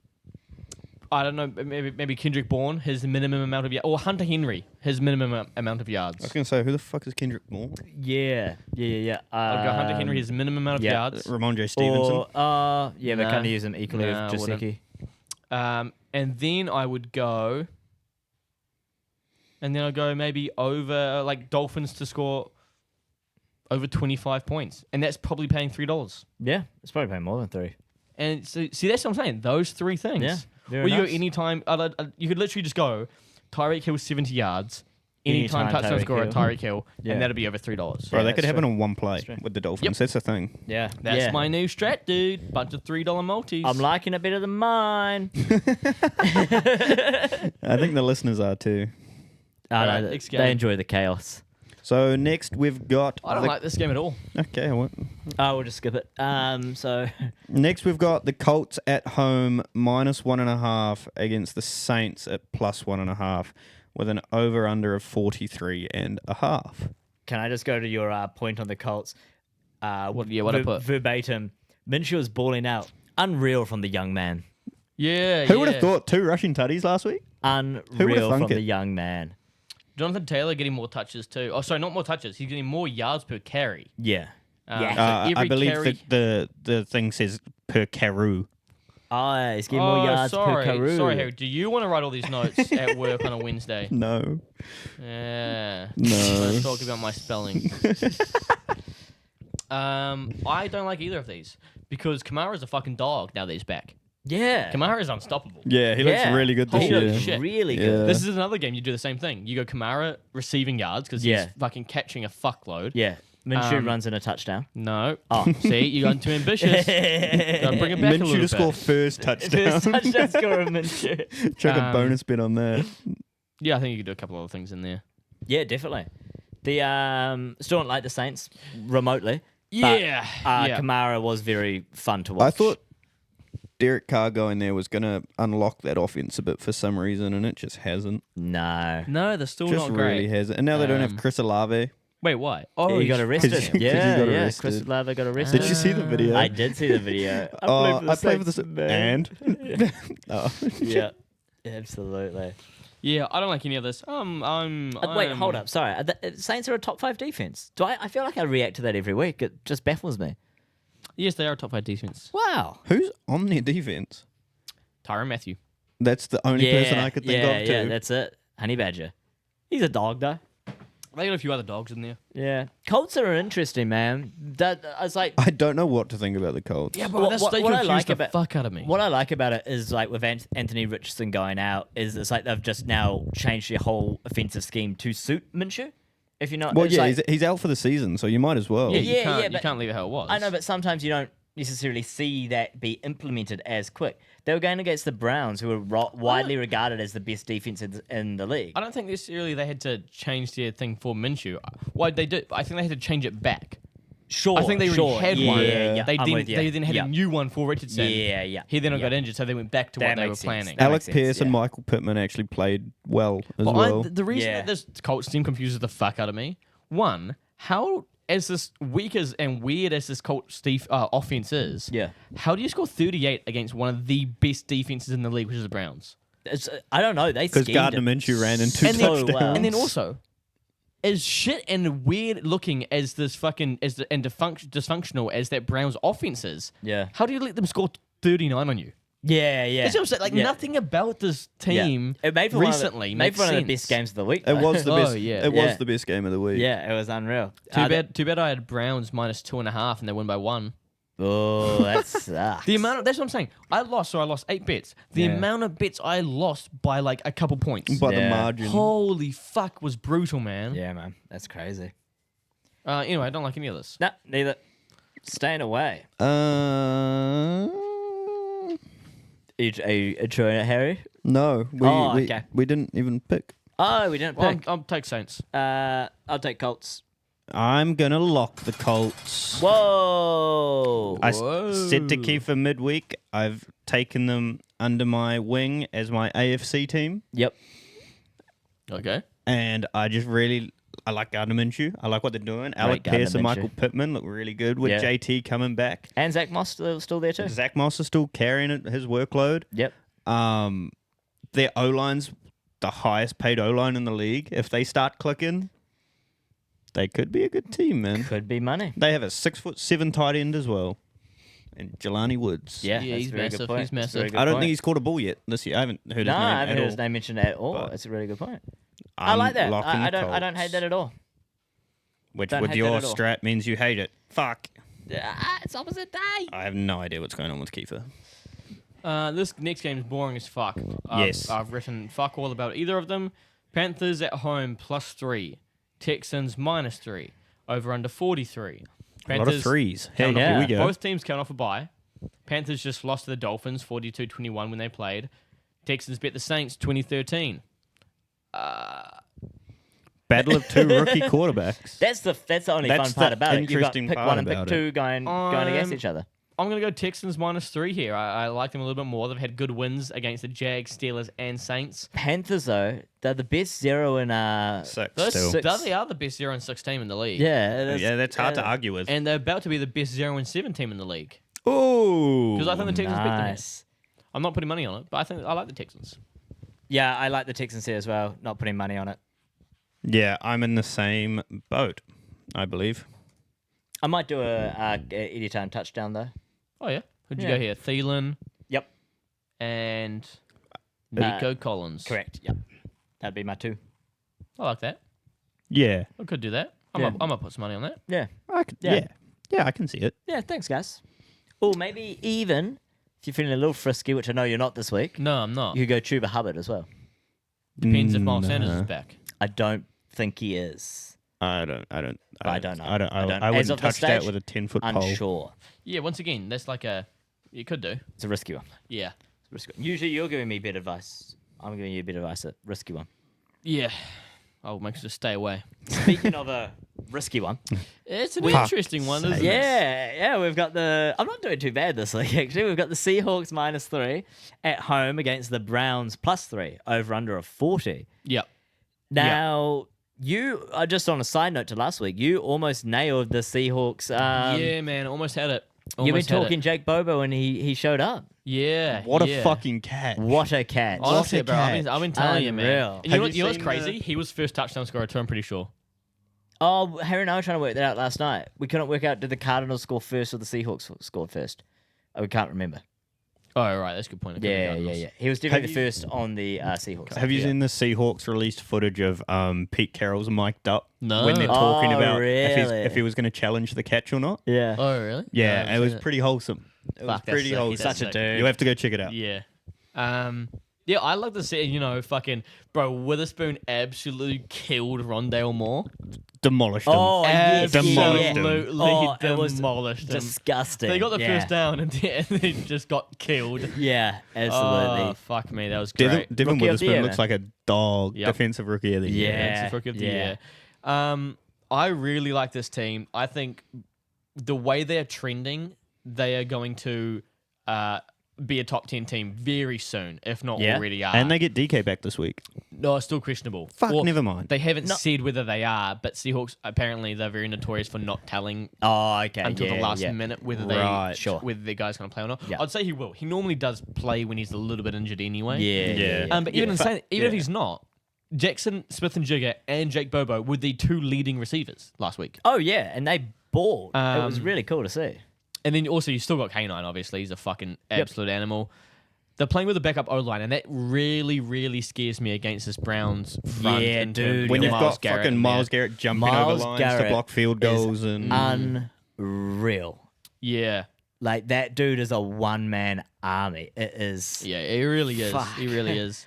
don't know, maybe Kendrick Bourne, his minimum amount of yards, or Hunter Henry, his minimum amount of I yards. was going to say, who the fuck is Kendrick Bourne? Yeah. I'll go Hunter Henry, his minimum amount of yeah. yards. Ramon J. Stevenson. Or, yeah, they Nah. kind of use him equally Nah, with wouldn't. Jasicki. And then I would go, and then I'll go maybe over, like Dolphins to score over 25 points. And that's probably paying $3. Yeah, it's probably paying more than 3. And so, see, that's what I'm saying. Those three things. Yeah, very Or you nice. go anytime. You could literally just go Tyreek Hill 70 yards, anytime touchdown Tyreek scorer Hill. Tyreek Hill, Yeah. and that'll be over $3. Bro, Yeah, that could that's happen true. on one play That's true. with the Dolphins. Yep. That's the thing. Yeah. That's yeah. my new strat, dude. Bunch of $3 multis. I'm liking it better than mine. I think the listeners are too. Alright, They next game. enjoy the chaos. So next we've got. I don't like this game at all. Okay, I won't. Oh, we'll just skip it. So Next we've got the Colts at home -1.5 against the Saints at +1.5 with an over/under of 43.5. can I just go to your point on the Colts? What I put? Verbatim. Minshew was balling out. Unreal from the young man. Yeah, Who would have thought 2 rushing tutties last week? Unreal thunk from it? the young man. Jonathan Taylor getting more touches too. Oh, sorry, not more touches. He's getting more yards per carry. Yeah. So I every believe carry- the thing says per caroo. Oh, he's getting more yards sorry. per caroo. Sorry, Harry. Do you want to write all these notes at work on a Wednesday? No. Yeah. No. Let's talk about my spelling. I don't like either of these because Kamara's a fucking dog now that he's back. Yeah. Kamara's unstoppable. Yeah, he looks Yeah. really good this Holy year. shit. Really Yeah. good. This is another game you do the same thing. You go Kamara receiving yards because Yeah. he's fucking catching a fuckload. Yeah. Minshew Um, runs in a touchdown. No. Oh, see, you're going too ambitious. Gotta bring it back a Minshew little to bit. score first touchdown. First touchdown scorer of Minshew. Chuck a bonus bet on that. Yeah, I think you could do a couple other things in there. Yeah, definitely. The still don't like the Saints remotely. Yeah. But, yeah. Kamara was very fun to watch. I thought Derek Carr going there was going to unlock that offense a bit for some reason, and it just hasn't. no. No, they're still Just not great. really hasn't. And now they don't have Um, Chris Olave. Wait, why? Oh, he got arrested. 'cause he Yeah, got yeah. arrested. Chris Olave got arrested. Did you see the video? I did see the video. I played for the Saints, and oh. yeah, absolutely. Yeah, I don't like any of this. Wait, hold up. Sorry, the Saints are a top 5 defense. I feel like I react to that every week. It just baffles me. Yes, they are a top 5 defense. Wow. Who's on their defense? Tyrann Mathieu. That's the only person I could think of too. Yeah, that's it. Honey Badger. He's a dog though. They got a few other dogs in there. Yeah. Colts are interesting, man. I was like, I don't know what to think about the Colts. Yeah, What- that's what- they what I confused like the about- fuck out of me. what I like about it is like with Anthony Richardson going out, is it's like they've just now changed their whole offensive scheme to suit Minshew. If you know, Well, it's yeah, like, he's out for the season, so you might as well. Yeah, Yeah, you but- can't leave it how it was. I know, but sometimes you don't necessarily see that be implemented as quick. They were going against the Browns, who were widely regarded as the best defense in the league. I don't think necessarily they had to change their thing for Minshew. Why they did? I think they had to change it back. Sure, I think they already had yeah, one. Yeah, They I'm then with you. they then had Yeah. a new one for Richardson. Yeah. He then Yeah. got injured, so they went back to That what they were makes sense. planning. That Alec makes sense, Pierce and yeah. Michael Pittman actually played well as But well. the reason Yeah. that this Colts team confuses the fuck out of me, one, how as this weak as and weird as this Colts offense is, Yeah. how do you score 38 against one of the best defenses in the league, which is the Browns? I don't know. They Because schemed Gardner it Minshew ran in 2 And then- touchdowns. well. And then also, as shit and weird looking as this fucking and dysfunctional as that Browns offense is, Yeah. how do you let them score 39 on you? Yeah. That's what I'm saying. Like Yeah. nothing about this team It made for recently made makes for one of the sense. best games of the week. it though. was the Oh, best. yeah. It Yeah. was the best game of the week. Yeah, it was unreal. Too bad I had Browns minus 2.5 and they win by 1. Oh, that sucks. That's what I'm saying. I lost 8 bets. The Yeah. amount of bets I lost by like a couple points. By the Yeah. margin. Holy fuck, was brutal, man. Yeah, man, that's crazy. Anyway, I don't like any of this. No, neither. Staying away. Are you trying it, Harry? No, Oh, okay. we didn't even pick. Oh, we didn't Well, pick. I'll take Saints. I'll take Colts. I'm gonna lock the Colts. Whoa. I said to Kiefer midweek, I've taken them under my wing as my AFC team. Yep. Okay. And I like Gardner Minshew. I like what they're doing. Alec Gardner Pierce and Minshew. Michael Pittman look really good with Yeah. JT coming back. And Zach Moss still there too. Zach Moss is still carrying his workload. Yep. Their O-line's the highest paid O-line in the league. If they start clicking, they could be a good team, man. Could be money. They have a 6'7" tight end as well. And Jelani Woods. Yeah, Yeah, that's he's a very good massive, point. he's That's a very massive. good I don't point. think he's caught a ball yet this year. I haven't heard his No, name I haven't at heard all. his name mentioned at all. But That's a really good point. I'm I like that. locking I the don't Colts, hate that at all. Which don't with hate your that at all. strat means you hate it. Fuck. It's opposite day. I have no idea what's going on with Kiefer. This next game is boring as fuck. Yes. I've written fuck all about either of them. Panthers at home +3. Texans -3. Over under 43. A lot of threes. Hey, count here off- we go. Both teams count off a bye. Panthers just lost to the Dolphins 42-21 when they played. Texans beat the Saints 2013. Battle of two rookie quarterbacks. That's the only That's fun part the about it. You got interesting pick part one and pick about two going against each other. I'm going to go Texans -3 here. I like them a little bit more. They've had good wins against the Jags, Steelers, and Saints. Panthers though, they're the best 0 in Six Those, still. they are the best 0-6 team in the league. Yeah, it is. Yeah, that's hard to argue with. And they're about to be the best 0-7 team in the league. Ooh. Because I think the Texans beat them. Nice. I'm not putting money on it, but I like the Texans. Yeah, I like the Texans here as well. Not putting money on it. Yeah, I'm in the same boat, I believe. I might do a anytime touchdown though. Oh, yeah. Who'd you Yeah. go here? Thielen Yep. and Nico Collins. Correct. Yep. That'd be my two. I like that. Yeah. I could do that. I'm Yeah. going to put some money on that. Yeah. I could, Yeah. yeah. Yeah, I can see it. Yeah. Thanks, guys. Or maybe even if you're feeling a little frisky, which I know you're not this week, No, I'm not. you could go Chuba Hubbard as well. Depends if Miles No. Sanders is back. I don't think he is. I don't know. I don't know. I I don't. I As wouldn't of this touch that stage, with a 10-foot pole. Unsure. Yeah, once again, that's like you could do. It's a risky one. Yeah. It's a risky one. Usually you're giving me bit advice. I'm giving you a bit of advice. A risky one. Yeah. I'll make sure to stay away. Speaking of a risky one. It's an Fuck's interesting one, isn't sake. it? Yeah, we've got I'm not doing too bad this week, actually. We've got the Seahawks -3 at home against the Browns +3, over under of 40. Yep. Now, you, just on a side note to last week, you almost nailed the Seahawks. Yeah, man. Almost had it. You've been Almost had it. talking Jake Bobo and he showed up. Yeah. What yeah. a fucking catch. What a catch. Honestly, a bro, I've been telling you, man. Unreal. And you Have know, you you know what's seen crazy? He was first touchdown scorer too, I'm pretty sure. Oh, Harry and I were trying to work that out last night. We couldn't work out, did the Cardinals score first or the Seahawks scored first? We can't remember. Oh, right. That's a good point. I could've Yeah. done this. He was definitely Have the first on the Seahawks. Have you Yeah. seen the Seahawks released footage of Pete Carroll's mic'd up No. when they're talking Oh, about really? if he was going to challenge the catch or not? Yeah. Oh, really? Yeah, No, it was I've seen pretty wholesome. It was Fuck, that's pretty sick. wholesome. He's such a dude. You have to go check it out. Yeah. Yeah, I like to see, fucking, bro, Witherspoon absolutely killed Rondale Moore. Demolished him. Oh, yes, Demolished him. Absolutely Oh, it was demolished him. disgusting. They got the Yeah. first down and they just got killed. Yeah, absolutely. Oh, fuck me. That was Devin, great. Devin Rookie of the Witherspoon year, looks man. like a dog. Yep. Defensive rookie of the year. Yeah. Defensive Rookie of the yeah. year. I really like this team. I think the way they're trending, they are going to be a top 10 team very soon, if not Yeah. already are. And they get DK back this week. No, it's still questionable. Fuck, Or never mind. They haven't said whether they are, but Seahawks, apparently, they're very notorious for not telling Oh, okay. until yeah, the last yeah. minute whether Right, sure. whether the guy's going to play or not. Yeah. I'd say he will. He normally does play when he's a little bit injured anyway. Yeah, Yeah. yeah. But even Yeah. if he's not, Jackson, Smith and Jigger, and Jake Bobo were the two leading receivers last week. Oh, yeah, and they balled. It was really cool to see. And then also you still got K9, obviously. He's a fucking absolute animal. They're playing with a backup O-line, and that really, really scares me against this Browns front. Yeah, in terms dude. of When you've Myles got Garrett fucking in there. Myles Garrett jumping Myles over lines Garrett to block field goals is and unreal. Yeah. Like, that dude is a one-man army. It is Yeah, he really is. Fuck. He really is.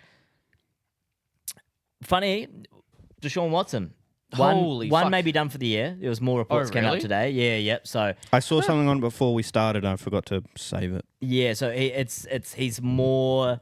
funny. Deshaun Watson. Holy one fuck. may be done for the year. There was more reports came out really? today. Yeah, yep. So I saw something on it before we started. I forgot to save it. yeah, so he's more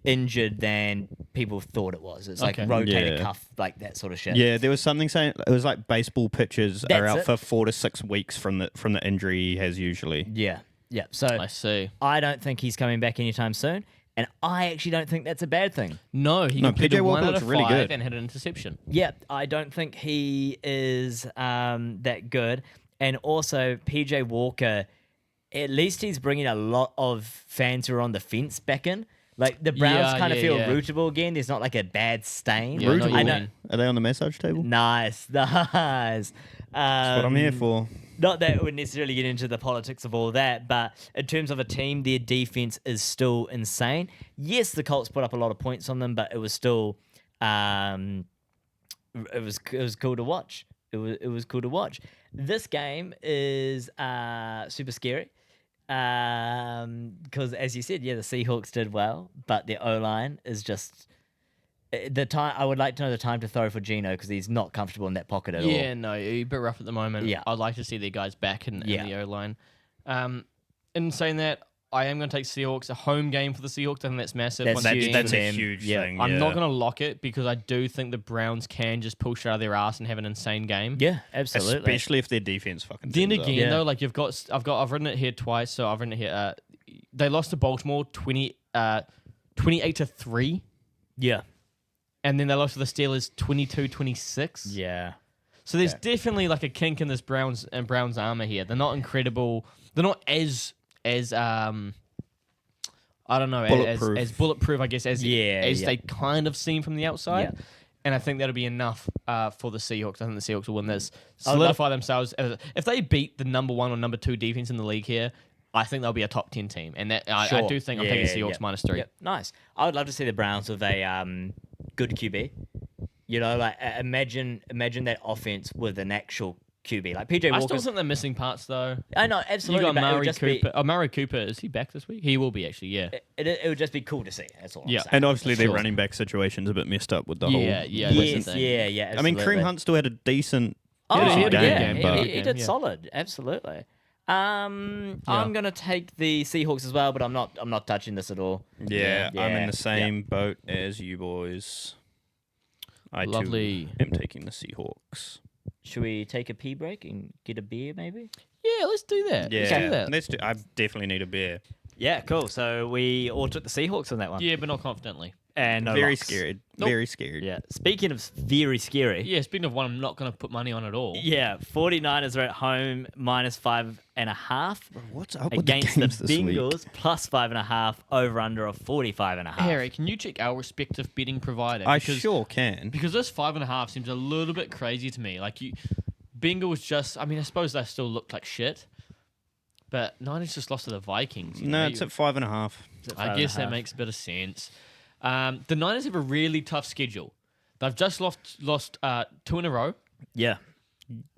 injured than people thought it was. It's like Okay. rotator Yeah. cuff, like that sort of shit. Yeah, there was something saying it was like baseball pitchers That's are out it. for 4 to 6 weeks from the injury he has usually. Yeah. Yeah. So I see. I don't think he's coming back anytime soon. And I actually don't think that's a bad thing. No, he No, completed PJ Walker 1 out looks of really 5 good. and had an interception. Yeah, I don't think he is that good. And also, PJ Walker, at least he's bringing a lot of fans who are on the fence back in. Like, the Browns kind of feel rootable again. There's not like a bad stain. Yeah, I know what you I know. mean. Are they on the massage table? Nice. That's what I'm here for. Not that would necessarily get into the politics of all that, but in terms of a team, their defense is still insane. Yes, the Colts put up a lot of points on them, but it was still, it was cool to watch. It was cool to watch. This game is super scary because, as you said, the Seahawks did well, but their O-line is just. The time I would like to know the time to throw for Geno because he's not comfortable in that pocket at all. Yeah, no, a bit rough at the moment. Yeah. I'd like to see their guys back in the O-line. In saying that, I am going to take Seahawks, a home game for the Seahawks. I think that's massive. That's Once huge again, That's for a them. huge Yeah. thing. I'm yeah. not going to lock it because I do think the Browns can just push out of their ass and have an insane game. Yeah, absolutely. Especially if their defense fucking. Then turns up. again, Yeah. though, like I've written it here twice. So I've written it here. They lost to Baltimore 28-3, Yeah. and then they lost to the Steelers 22-26. Yeah. So there's definitely like a kink in this Browns armor here. They're not incredible. They're not as I don't know, Bulletproof. as bulletproof, I guess, as Yeah. they kind of seem from the outside. Yeah. And I think that'll be enough for the Seahawks. I think the Seahawks will win this, I would love- solidify themselves. If they beat the number 1 or number 2 defense in the league here, I think they'll be a top 10 team. And that I Sure. do think I'm Yeah, taking yeah, Seahawks yeah. -3. Yep. Nice. I would love to see the Browns with a good QB. You know, like imagine that offense with an actual QB like PJ I Walker. still think they're missing parts though. I know, You absolutely. got but it would Murray just Cooper. Murray Cooper, is he back this week? He will be actually. Yeah. it would just be cool to see. That's all. Yeah. I'm saying. And obviously their Sure. running back situation's a bit messed up with the Yeah, whole. yeah. That's the Yes, thing. yeah. I mean, Absolutely. Kareem Hunt still had a decent. Oh, he had a good yeah, game, he- but- he did yeah. solid. Absolutely. I'm gonna take the Seahawks as well, but I'm not touching this at all. Yeah, I'm in Yeah, the same boat as you boys. I Lovely. too am taking the Seahawks. Should we take a pee break and get a beer, maybe? Yeah, let's do that. Yeah, Let's do that. let's do. I definitely need a beer. Yeah, cool. So we all took the Seahawks on that one. Yeah, but not confidently. And no Very locks. scared. Nope. Very scared. Yeah. Speaking of very scary. Yeah, speaking of one, I'm not going to put money on at all. Yeah, 49ers are at home -5.5 What's up against with the the games this Bengals week? +5.5 over under of 45.5. Harry, can you check our respective betting provider? I Because- sure can. Because this 5.5 seems a little bit crazy to me. Like Bengals just, I mean, I suppose they still looked like shit, but Niners just lost to the Vikings. No, it's at 5.5. I guess that makes a bit of sense. The Niners have a really tough schedule. They've just lost 2 in a row Yeah.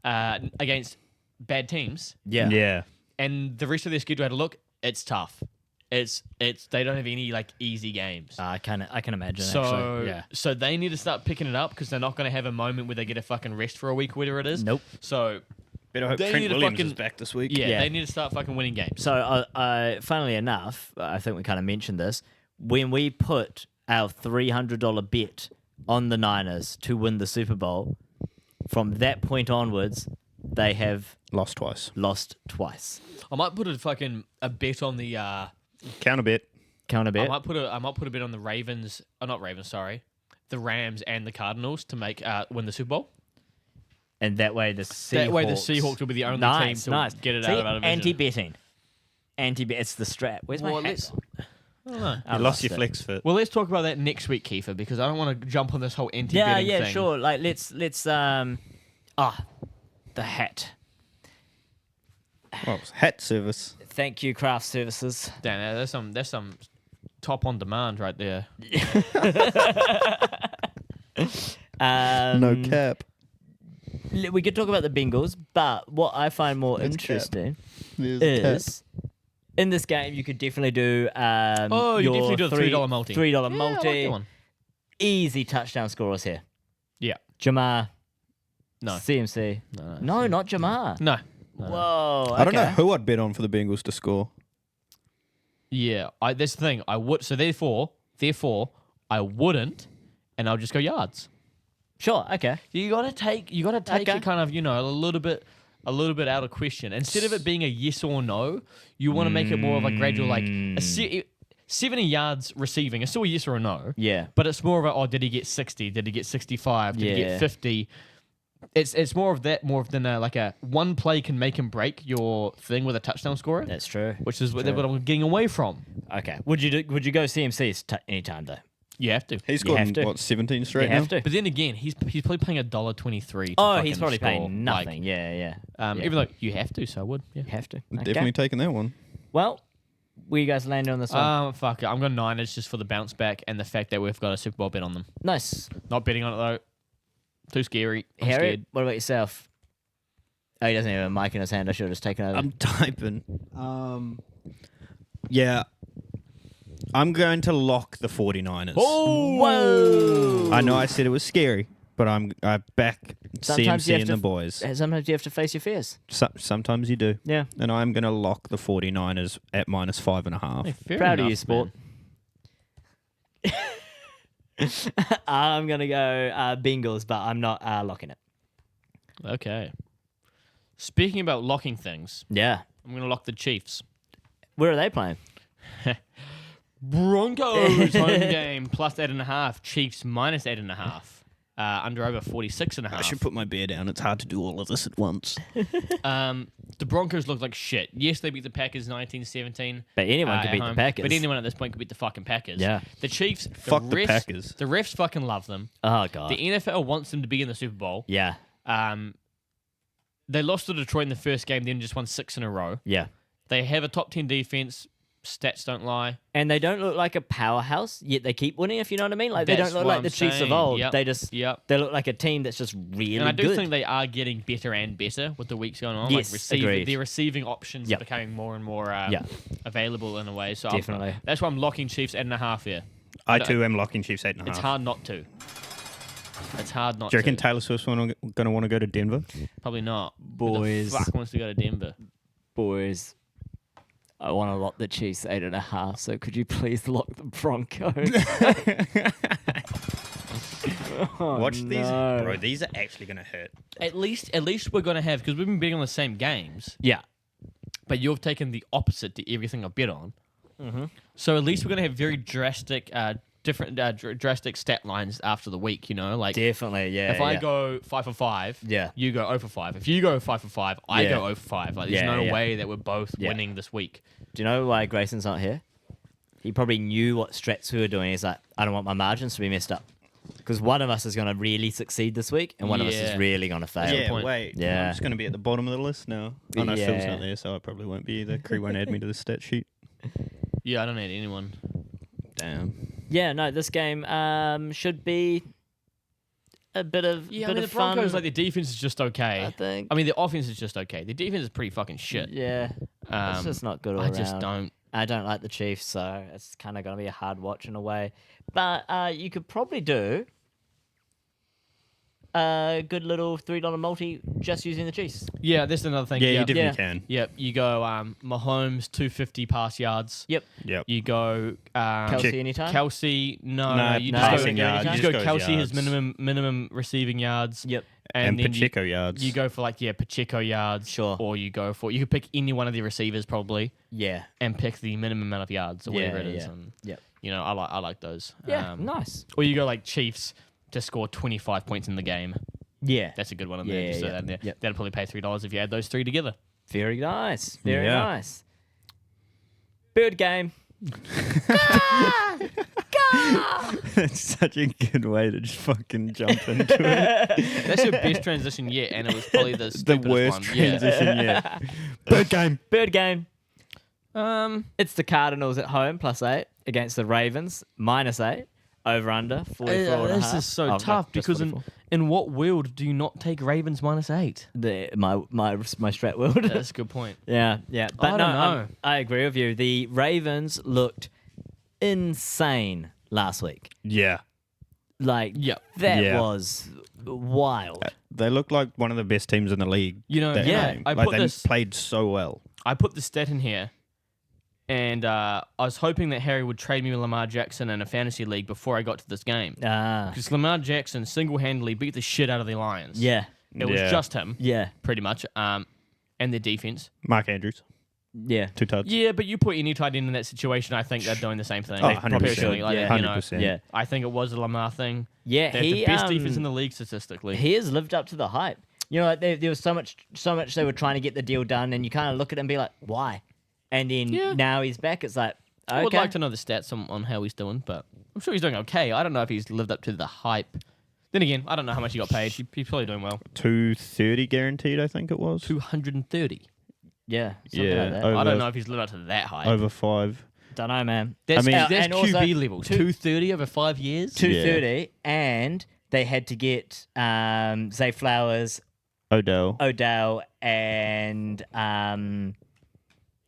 against bad teams, Yeah. Yeah. and the rest of their schedule, I had a look. It's tough. It's they don't have any like easy games. I can imagine, So actually. Yeah. so they need to start picking it up because they're not going to have a moment where they get a fucking rest for a week, whatever it is. Nope. So Better hope They Trent need to Williams fucking- is back this week. yeah, Yeah. they need to start fucking winning games. So, funnily enough, I think we kind of mentioned this. When we put our $300 bet on the Niners to win the Super Bowl, from that point onwards, they have Lost twice. lost twice. I might put a bet on the. Counter bet. Counter I bet. might put a bet on the Ravens. Not Ravens, sorry, the Rams and the Cardinals to make win the Super Bowl. And that way the Seahawks... That way the Seahawks will be the only team to get it out of our division. Anti-betting. Anti-bet. It's the strat. Where's my Well, hat let's- gone? I don't know. I You lost your it. flex fit. Well, let's talk about that next week, Kiefer, because I don't want to jump on this whole anti-betting Yeah, thing. sure. Like, let's the hat. Well, it's hat service. Thank you, craft services. Damn, that's some top on demand right there. No cap. We could talk about the Bengals, but what I find more That's interesting There's is in this game you could definitely do. Oh, you your definitely do a $3 multi. $3 Yeah, I like multi. that one. Easy touchdown scorers here. Yeah. Jamar. No. CMC. No, not Jamar. No. Whoa. I don't know okay. who I'd bet on for the Bengals to score. Yeah, that's the thing. I would. So therefore, I wouldn't, and I'll just go yards. Sure. Okay. You gotta take Okay. it kind of, a little bit out of question. Instead of it being a yes or no, you want to make it more of a gradual, like 70 yards receiving is still a yes or a no. Yeah. But it's more of a, did he get 60? Did he get 65? Did he Yeah. get 50? It's more of that, more than like a one play can make and break your thing with a touchdown scorer. That's true. Which is what I'm getting away from. Okay. Would you go CMC's anytime though? You have to. He's You have scored, to. what, 17 straight You now? have to. But then again, he's probably paying $1.23. Oh, he's probably paying nothing. Yeah. Even though you have to, so I would. Yeah. You have to. Definitely Okay. taking that one. Well, where you guys landing on this one? Fuck it. I'm going Niners just for the bounce back and the fact that we've got a Super Bowl bet on them. Nice. Not betting on it though. Too scary. I'm Harry, scared. what about yourself? Oh, he doesn't have a mic in his hand. I should have just taken over. I'm typing. Yeah. I'm going to lock the 49ers. Oh, whoa! I know I said it was scary, but I back Sometimes you CMC have and to the boys. Sometimes you have to face your fears. Sometimes you do. Yeah. And I'm going to lock the 49ers at -5.5. Hey, fair Proud of enough, you, sport. man. I'm going to go Bengals, but I'm not locking it. Okay. Speaking about locking things, Yeah. I'm going to lock the Chiefs. Where are they playing? Broncos home game plus 8.5. Chiefs minus 8.5. Under over 46.5. I should put my beer down. It's hard to do all of this at once. The Broncos look like shit. Yes, they beat the Packers 19-17. But anyone could at beat the home, Packers. But anyone at this point could beat the fucking Packers. Yeah. The Chiefs, Fuck the refs, Packers. The refs fucking love them. Oh, God. The NFL wants them to be in the Super Bowl. Yeah. They lost to Detroit in the first game, then just won 6 in a row. Yeah. They have a top 10 defense. Stats don't lie. And they don't look like a powerhouse, yet they keep winning, if you know what I mean. Like, they That's don't look what like I'm the Chiefs of saying. old. Yep. They just they look like a team that's just really And I do good. think they are getting better and better with the weeks going on. Yes, agreed. Their receiving options Yep. are becoming more and more Yeah. available in a way. So Definitely. that's why I'm locking Chiefs 8.5 here. I too am locking Chiefs 8.5. It's hard not to. It's hard not Do you reckon to. Taylor Swift's going to want to go to Denver? Probably not. Boys. Who the fuck wants to go to Denver? Boys, I want to lock the Chiefs 8.5, so could you please lock the Broncos? Watch these. no. Bro, these are actually going to hurt. At least we're going to have, because we've been betting on the same games, Yeah. but you've taken the opposite to everything I've bet on. Mm-hmm. So at least we're going to have very drastic, drastic stat lines after the week, you know? Like, Definitely, yeah. if I go 5 for 5, Yeah. you go 0 for 5. If you go 5 for 5, I Yeah. go 0 for 5. Like, there's Yeah, no yeah. way that we're both Yeah. winning this week. Do you know why Grayson's not here? He probably knew what strats we were doing. He's like, I don't want my margins to be messed up. Because one of us is going to really succeed this week, and one of us is Yeah. really going to fail. Yeah, point. wait. Yeah. I'm just going to be at the bottom of the list now. Oh, no, Phil's Yeah. not there, so I probably won't be either. Cree won't add me to the stat sheet. Yeah, I don't need anyone. Damn. Yeah, no, this game should be a bit of Yeah, bit I mean, of the Broncos, fun. like, their defense is just okay. I think. I mean, the offense is just okay. The defense is pretty fucking shit. Yeah, it's just not good all I around. just don't. I don't like the Chiefs, so it's kind of going to be a hard watch in a way. But you could probably do a good little $3 multi just using the Chiefs. Yeah, that's another thing. Yeah, you Yep. definitely Yeah. can. Yep, you go Mahomes 250 pass yards. Yep. Yep. You go Kelsey anytime? Kelsey, no, No, you no, just passing go, yards. you just Just go goes Kelsey yards. his minimum receiving yards. Yep. And then Pacheco yards. You go for Pacheco yards. Sure. Or you could pick any one of the receivers probably Yeah. and pick the minimum amount of yards or whatever it is. yeah. And Yep. you know, I like those. Yeah, nice. Or you go like Chiefs to score 25 points in the game. Yeah. That's a good one in Yeah, there. Just throw yeah, that in there. yep. That'll probably pay $3 if you add those three together. Very nice. Very Yeah. nice. Bird game. That's such a good way to just fucking jump into it. That's your best transition yet, and it was probably the The stupidest worst one. transition yet. Bird game. Bird game. Yeah. It's the Cardinals at home, +8, against the Ravens, -8. Over under 44 and a This half. is so Oh, no, tough just because 44. in what world do you not take Ravens -8? My strat world. That's a good point. yeah. But I don't know. I agree with you. The Ravens looked insane last week. Yeah. Like, Yep. that Yeah. was wild. They look like one of the best teams in the league. You know, that yeah, game. I Like, put they this. played so well. I put the stat in here, and I was hoping that Harry would trade me with Lamar Jackson in a fantasy league before I got to this game. Because Lamar Jackson single-handedly beat the shit out of the Lions. Yeah. It was Yeah. just him, Yeah. pretty much, and their defense. Mark Andrews. Yeah. 2 tuds. Yeah, but you put any tight end in that situation, I think they're doing the same thing. Oh, 100%. Personally, like, Yeah. you know, 100%. Yeah. I think it was a Lamar thing. Yeah, They have the best defense in the league statistically. He has lived up to the hype. You know, like there was so much they were trying to get the deal done, and you kind of look at it and be like, why? And then now he's back. It's like, okay. I would like to know the stats on how he's doing, but I'm sure he's doing okay. I don't know if he's lived up to the hype. Then again, I don't know how much he got paid. He's probably doing well. 230 guaranteed, I think it was. 230. Yeah, something Yeah, like that. over- I don't know if he's lived up to that hype. Over 5. Don't know, man. That's, I mean- that's and also QB level. 230 over 5 years. 230, and they had to get Zay Flowers, Odell. and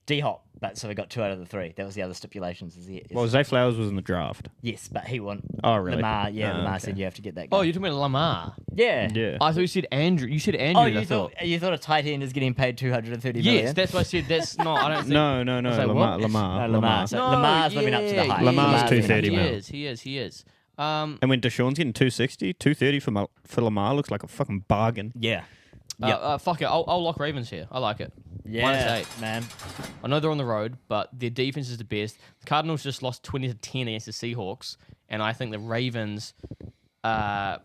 D-Hop. But so we got 2 out of the 3. That was the other stipulations. Well, Zay Flowers was in the draft. Yes, but he won. Oh, really? Lamar, Oh, Lamar okay. said you have to get that guy. Oh, you're talking about Lamar. yeah. Yeah. I thought you said Andrew. You said Andrew. Oh, and I you thought a tight end is getting paid 230 million? Yes, that's why I said that's not. I don't think. No, was like, Lamar. what? Lamar. No, Lamar. So No, Lamar's living up to the yeah, hype. yeah, Lamar's yeah, 230 he mil. is. He is. And when Deshaun's getting 260, 230 for Lamar looks like a fucking bargain. Yeah. Yep. Fuck it. I'll lock Ravens here. I like it. Yeah, -8. man. I know they're on the road, but their defense is the best. The Cardinals just lost 20-10 against the Seahawks, and I think the Ravens, at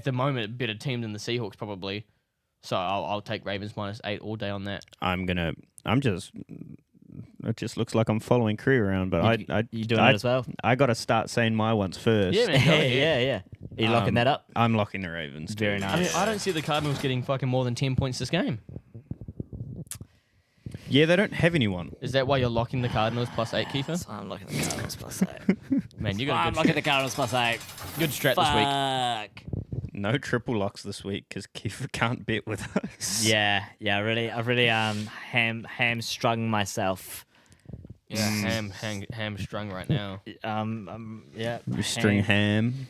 the moment, a better team than the Seahawks probably. So I'll take Ravens -8 all day on that. It just looks like I'm following Cree around, but You doing it as well? I got to start saying my ones first. Yeah, man. Go ahead. yeah. Are you locking that up? I'm locking the Ravens. too. Very nice. I mean, I don't see the Cardinals getting fucking more than 10 points this game. Yeah, they don't have anyone. Is that why you're locking the Cardinals +8, Kiefer? I'm locking the Cardinals +8. Man, you got a I'm good, locking the Cardinals +8. good strat this week. Fuck. No triple locks this week because Kiefer can't bet with us. Yeah. I really hamstrung myself. Yeah, hamstrung right now. Yeah. String ham.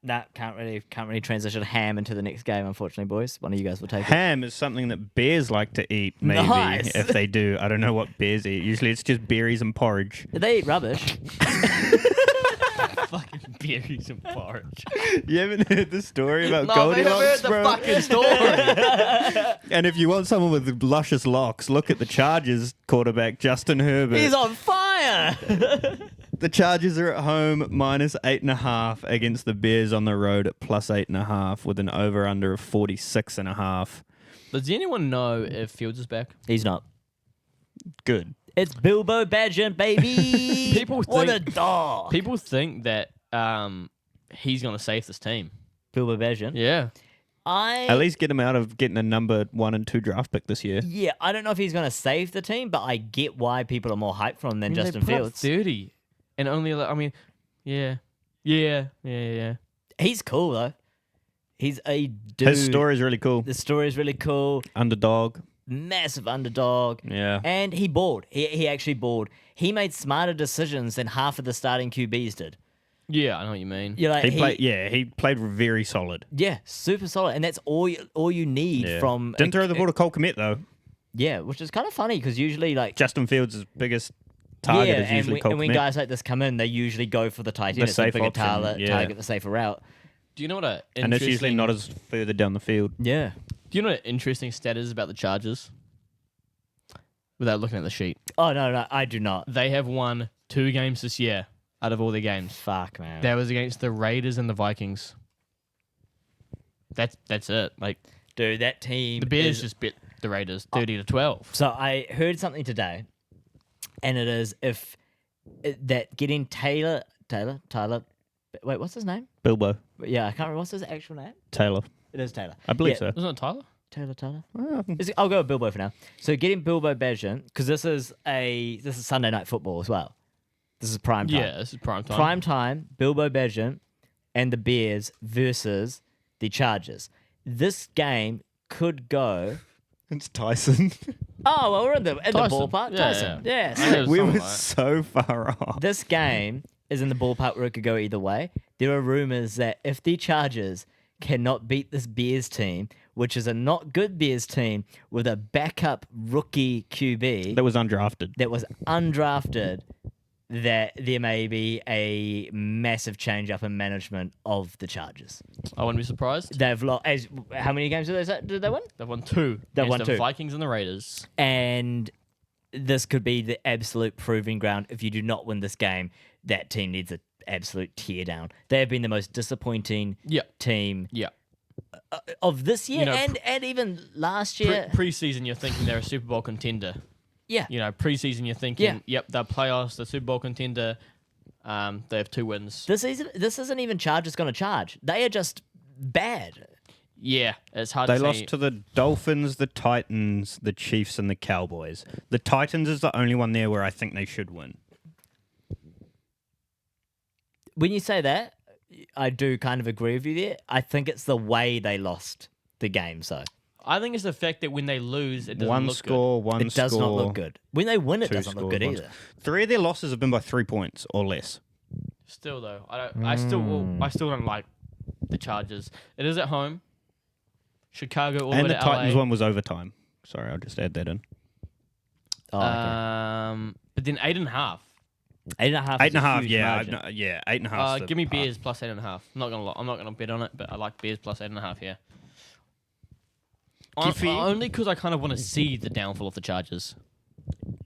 Nah, can't really transition ham into the next game, unfortunately, boys. One of you guys will take it. Ham is something that bears like to eat, maybe, Nice. if they do. I don't know what bears eat. Usually it's just berries and porridge. They eat rubbish. Fucking berries and porridge. You haven't heard the story about No, they haven't Goldilocks, heard the bro? fucking story. And if you want someone with luscious locks, look at the Chargers quarterback, Justin Herbert. He's on fire. The Chargers are at home -8.5 against the Bears on the road at +8.5 with an over-under of 46.5. Does anyone know if Fields is back? He's not. Good. It's Bilbo Baggins, baby. People what a think- dog. People think that he's going to save this team. Bilbo Baggins. Yeah. At least get him out of getting a number 1 and 2 draft pick this year. Yeah, I don't know if he's going to save the team, but I get why people are more hyped for him than Justin they put up Fields. 30. And only, I mean, yeah. He's cool, though. He's a dude. His story is really cool. The story is really cool. Underdog. Massive underdog. Yeah. And he balled. He actually balled. He made smarter decisions than half of the starting QBs did. Yeah, I know what you mean. You're like, He played very solid. Yeah, super solid. And that's all you need Yeah. from... Didn't throw the ball to Cole Kmet, though. Yeah, which is kind of funny because usually, like... Justin Fields' biggest target is usually Cole and when Kmet. guys like this come in, they usually go for the tight end. The It's a safe bigger option, yeah. target, the safer route. Do you know what a And it's usually interesting- not as further down the field. Yeah. Do you know what an interesting stat is about the Chargers? Without looking at the sheet. Oh, no, I do not. They have won 2 games this year out of all their games. Fuck, man. That was against the Raiders and the Vikings. That's it. Like, Dude, that team... the Bears is- just bit the Raiders 30-12. So I heard something today, and it is that getting Tyler... Wait, what's his name? Bilbo. Yeah, I can't remember. What's his actual name? Taylor. It is Taylor. I believe Yeah. so. Wasn't it Tyler? Taylor. I'll go with Bilbo for now. So getting Bilbo Baggins, because this is Sunday night football as well. This is prime time. Yeah, this is prime time. Prime time, Bilbo Baggins and the Bears versus the Chargers. This game could go... It's Tyson. Oh, well, we're in the Tyson. ballpark. Yeah, Tyson. yeah. Yeah. I know We something were like that. so far off. This game is in the ballpark where it could go either way. There are rumors that if the Chargers cannot beat this Bears team, which is a not good Bears team with a backup rookie QB That was undrafted. that was undrafted, that there may be a massive change up in management of the Chargers. I wouldn't be surprised. They've lost. How many games did they win? They've won 2. They've won the 2. Vikings and the Raiders. And this could be the absolute proving ground. If you do not win this game, that team needs an absolute tear down. They have been the most disappointing team of this year and even last year. Preseason, you're thinking they're a Super Bowl contender. Yeah. Preseason, you're thinking, yep, they're playoffs, they're Super Bowl contender. They have 2 wins. This isn't even Chargers going to charge. They are just bad. Yeah, it's hard They to say. lost to the Dolphins, the Titans, the Chiefs, and the Cowboys. The Titans is the only one there where I think they should win. When you say that, I do kind of agree with you there. I think it's the way they lost the game, so. I think it's the fact that when they lose, it doesn't One look score, one It score. does not look good. When they win, it 2 doesn't look scores, good one either. 3 of their losses have been by 3 points or less. good. Still though, I still don't like the Chargers. It is at home. Chicago all the way And the to Titans LA. one was overtime. Sorry, I'll just add that in. Oh, okay. But then 8.5. 8.5. 8.5, huge yeah, margin. 8.5. Give me Bears plus 8.5. I'm not gonna bet on it, but I like Bears plus 8.5 here. Only because I kind of want to see the downfall of the Chargers.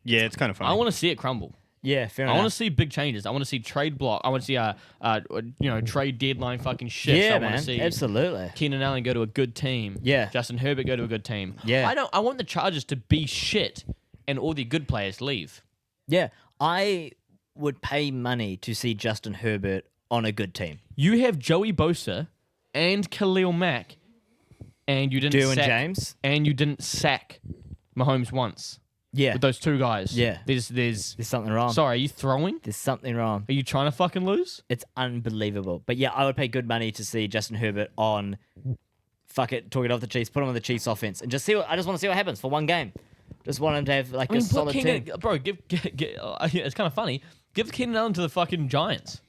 Yeah, it's kind of funny. I want to see it crumble. Yeah, fair I enough. want to see big changes. I want to see trade block. I want to see trade deadline fucking shifts. Yeah, I man. want to see Absolutely. Keenan Allen go to a good team. Yeah. Justin Herbert go to a good team. Yeah. I want the Chargers to be shit and all the good players leave. Yeah, I would pay money to see Justin Herbert on a good team. You have Joey Bosa and Khalil Mack, and you didn't Derwin sack, James? and you didn't sack Mahomes once Yeah, with those 2 guys. Yeah. There's something wrong. Sorry, are you throwing? There's something wrong. Are you trying to fucking lose? It's unbelievable. But yeah, I would pay good money to see Justin Herbert on. Fuck it, talk it off the Chiefs, put him on the Chiefs offense, and just see I just want to see what happens for one game. Just want him to have like a solid team. Bro, it's kind of funny. Give Keenan Allen to the fucking Giants.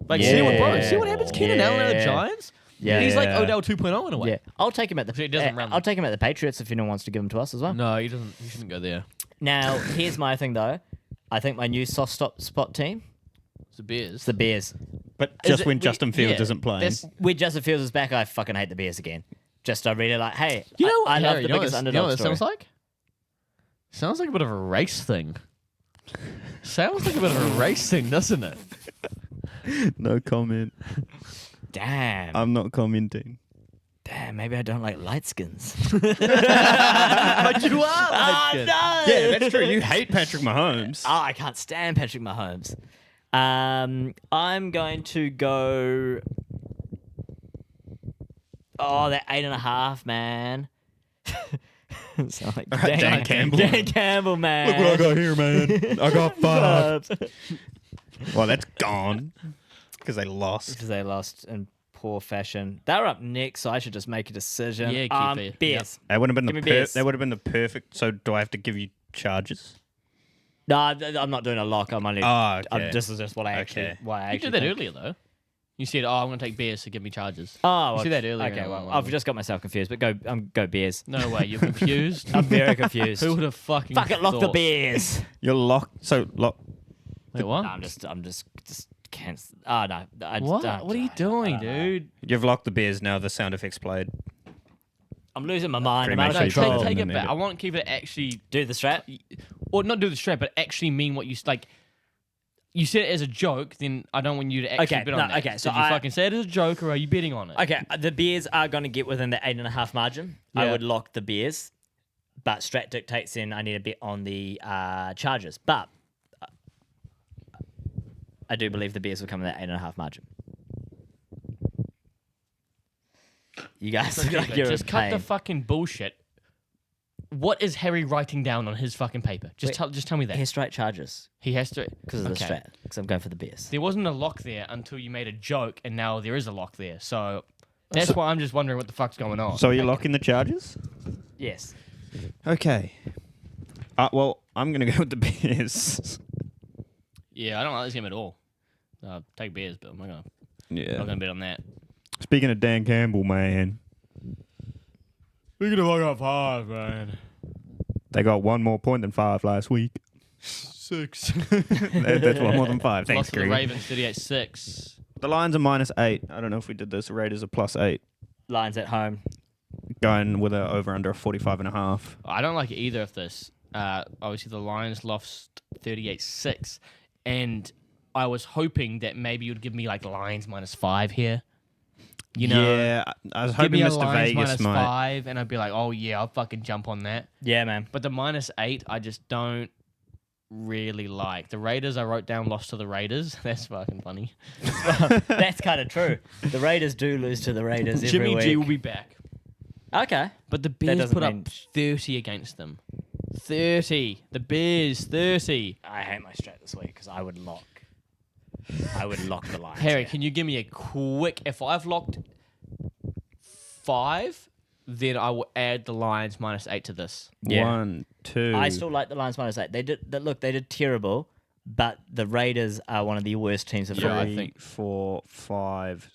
Like, Yeah. see what happens. Keenan Allen at the Yeah. Giants. Yeah. He's like Odell 2.0 in a way. Yeah, I'll take him at the. Actually, it doesn't run. I'll take him at the Patriots if anyone wants to give him to us as well. No, he doesn't. He shouldn't go there. Now, here's my thing though. I think my new soft spot team It's the Bears. is the Bears. But Is just it- when Justin Fields yeah, isn't playing. When Justin Fields is back, I fucking hate the Bears again. Just I really like. Hey, You know what? I love Harry, the you know biggest what underdog you know what it story. sounds like? Sounds like a bit of a race thing. Sounds like a bit of a race thing, doesn't it? No comment. Damn, I'm not commenting. damn. Maybe I don't like light skins. But you are. Oh no! Yeah, that's true. You hate Patrick Mahomes. Oh, I can't stand Patrick Mahomes. I'm going to go. Oh, that 8.5, man. Sound like Dan Campbell. Dan Campbell, man. Look what I got here, man. I got 5. Well, that's gone. Because they lost. Because they lost in poor fashion. They were up next, so I should just make a decision. Yeah, Kiefer. Bears. That would have been Give me Bears. that would have been the perfect. So do I have to give you Chargers? No, I'm not doing a lock. I'm only. Oh, okay. This is just what I actually. Okay. Why I You actually did that think. earlier, though. You said, I'm going to take Bears to give me Chargers. Oh, You said that earlier. Okay, well, No, I've just got myself confused, but go Bears. No way, you're confused. I'm very confused. Who would have fucking Fuck it, lock the thought? Bears. You're locked. So lock. Wait, what? No, I'm just cancel. Oh no, I just What? don't- What are you I doing, don't know. dude? You've locked the Bears now. The sound effects played. I'm losing my mind. I'm Pretty out of much No, Control. control. take it Need back. it. I want Kiefer to actually, Do the strat. or not do the strap, but actually mean what you like. You said it as a joke, then I don't want you to actually Okay, bet no, on that. okay, so Did you I- fucking say it as a joke, or are you betting on it? Okay, the Bears are going to get within the 8.5 margin. I Yeah. would lock the Bears, but strat dictates in I need a bet on the Chargers. But I do believe the Bears will come in that 8.5 margin. You guys Okay, look like but you're just in cut pain. the fucking bullshit. What is Harry writing down on his fucking paper? Just tell me that. Hair straight Chargers He has to. because of the Okay. strat. Because I'm going for the Bears. There wasn't a lock there until you made a joke, and now there is a lock there. So that's why I'm just wondering what the fuck's going on. So are you locking the Chargers? Yes. Okay. Well, I'm gonna go with the Bears. Yeah, I don't like this game at all. Take Bears, but I'm not Yeah. gonna bet on that. Speaking of Dan Campbell, man, We're gonna fuck up 5, man. they got one more point than 5 last week. 38-6. That's one more than 5. Thanks, Lost to the Greg. Ravens 38-6. The Lions are -8. I don't know if we did this. The Raiders are +8. Lions at home. Going with a over under a 45.5. I don't like either of this. Obviously, the Lions lost 38-6, and I was hoping that maybe you'd give me like Lions -5 here. You know, Yeah, I was give hoping me a Mr. Lions Vegas might. -5, and I'd be like, oh yeah, I'll fucking jump on that. Yeah, man. But the -8, I just don't really like. The Raiders, I wrote down lost to the Raiders. That's fucking funny. That's kind of true. The Raiders do lose to the Raiders every Jimmy week. G will be back. Okay. But the Bears doesn't put up mean- 30 against them. 30. The Bears, 30. I hate my strat this week because I would lock the Lions. Harry, here. can you give me a quick... If I've locked 5, then I will add the Lions -8 to this. Yeah. 1, 2. I still like the Lions -8. They did terrible, but the Raiders are one of the worst teams of the Yeah, I league. 3, think- 4, 5,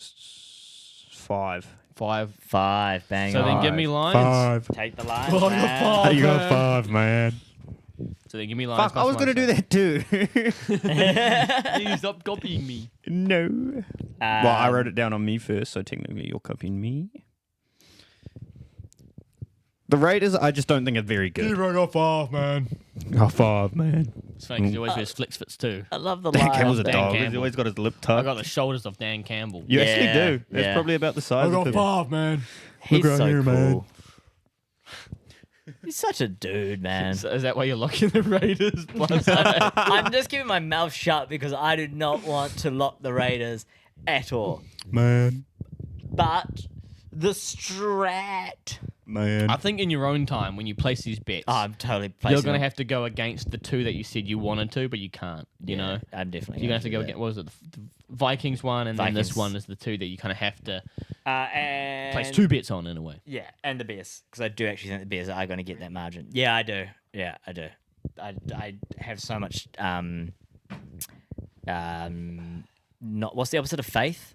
5. 5. 5, bang So then on. give me Lions. Take the Lions, Oh, man. You got 5, man. So then give me Lions. Fuck, I was going to do that too. Please stop copying me. No. Well, I wrote it down on me first, so technically you're copying me. The Raiders, I just don't think are very good. I got 5, man. Oh, 5, man. It's funny because he always wears flicks fits too. I love the Dan Lions. Campbell's a Dan dog. He's Campbell. always got his lip I tucked. got the shoulders of Dan Campbell. You Yeah, actually do. That's yeah. probably about the size of him. 5, man. He's Look right so here, cool. man. He's such a dude, man. Is that why you're locking the Raiders? I'm just keeping my mouth shut because I do not want to lock the Raiders at all. Man. But the strat. Man. I think in your own time, when you place these bets, Oh, I'm totally placing you're going to them. have to go against the 2 that you said you wanted to, but you can't. You know? I'm definitely You're going to have to go do against, what was it, the Vikings one, and then this Vikings. one is the 2 that you kind of have to that. And place 2 bets on in a way. Yeah, and the Bears, because I do actually think the Bears are going to get that margin. Yeah, I do. Yeah, I do. I have so much not what's the opposite of faith?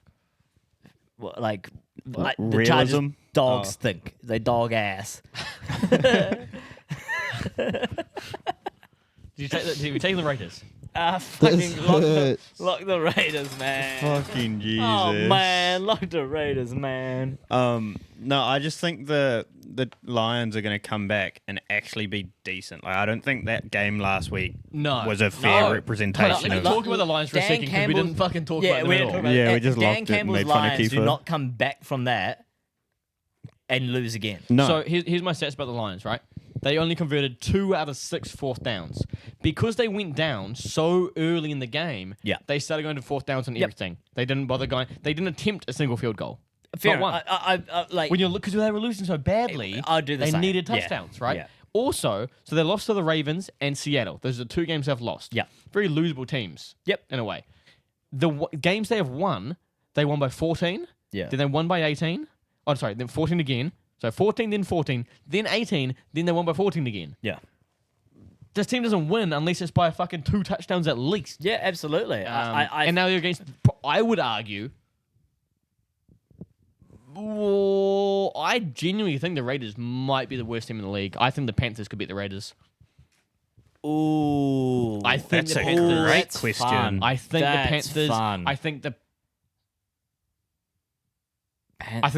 What, like the Chargers realism? dogs think they dog ass. Did you take the Raiders? Fucking lock the Raiders, man. Fucking Jesus. Oh man, lock the Raiders, man. No, I just think the Lions are going to come back and actually be decent. Like, I don't think that game last week No. was a fair No. representation Let me of. talk about the Lions for a Dan second because we Campbell's- didn't fucking talk Yeah, about them we at didn't all. talk about Yeah, it. we just Dan locked it and Campbell's made fun of Lions do Kiefer. not come back from that and lose again. No. So here's my stats about the Lions, right? They only converted 2 out of 6 fourth downs. Because they went down so early in the game, Yeah. they started going to fourth downs on Yep. everything. They didn't bother going. They didn't attempt a single field goal. Fair Not one. enough. I like When you look, because they were losing so badly, I'll do the they same. needed Yeah. touchdowns, right? Yeah. Also, so they lost to the Ravens and Seattle. Those are the 2 games they've lost. Yeah. Very losable teams. Yep. In a way. The games they have won, they won by 14. Yeah. Then they won by 18. Oh, sorry, then 14 again. So 14, then 14, then 18, then they won by 14 again. yeah. This team doesn't win unless it's by a fucking 2 touchdowns at least. Yeah, absolutely. And now they're against, I would argue, I genuinely think the Raiders might be the worst team in the league. I think the Panthers could beat the Raiders. Ooh. I think That's the a Panthers. great That's question. fun. I think That's the Panthers. fun. I think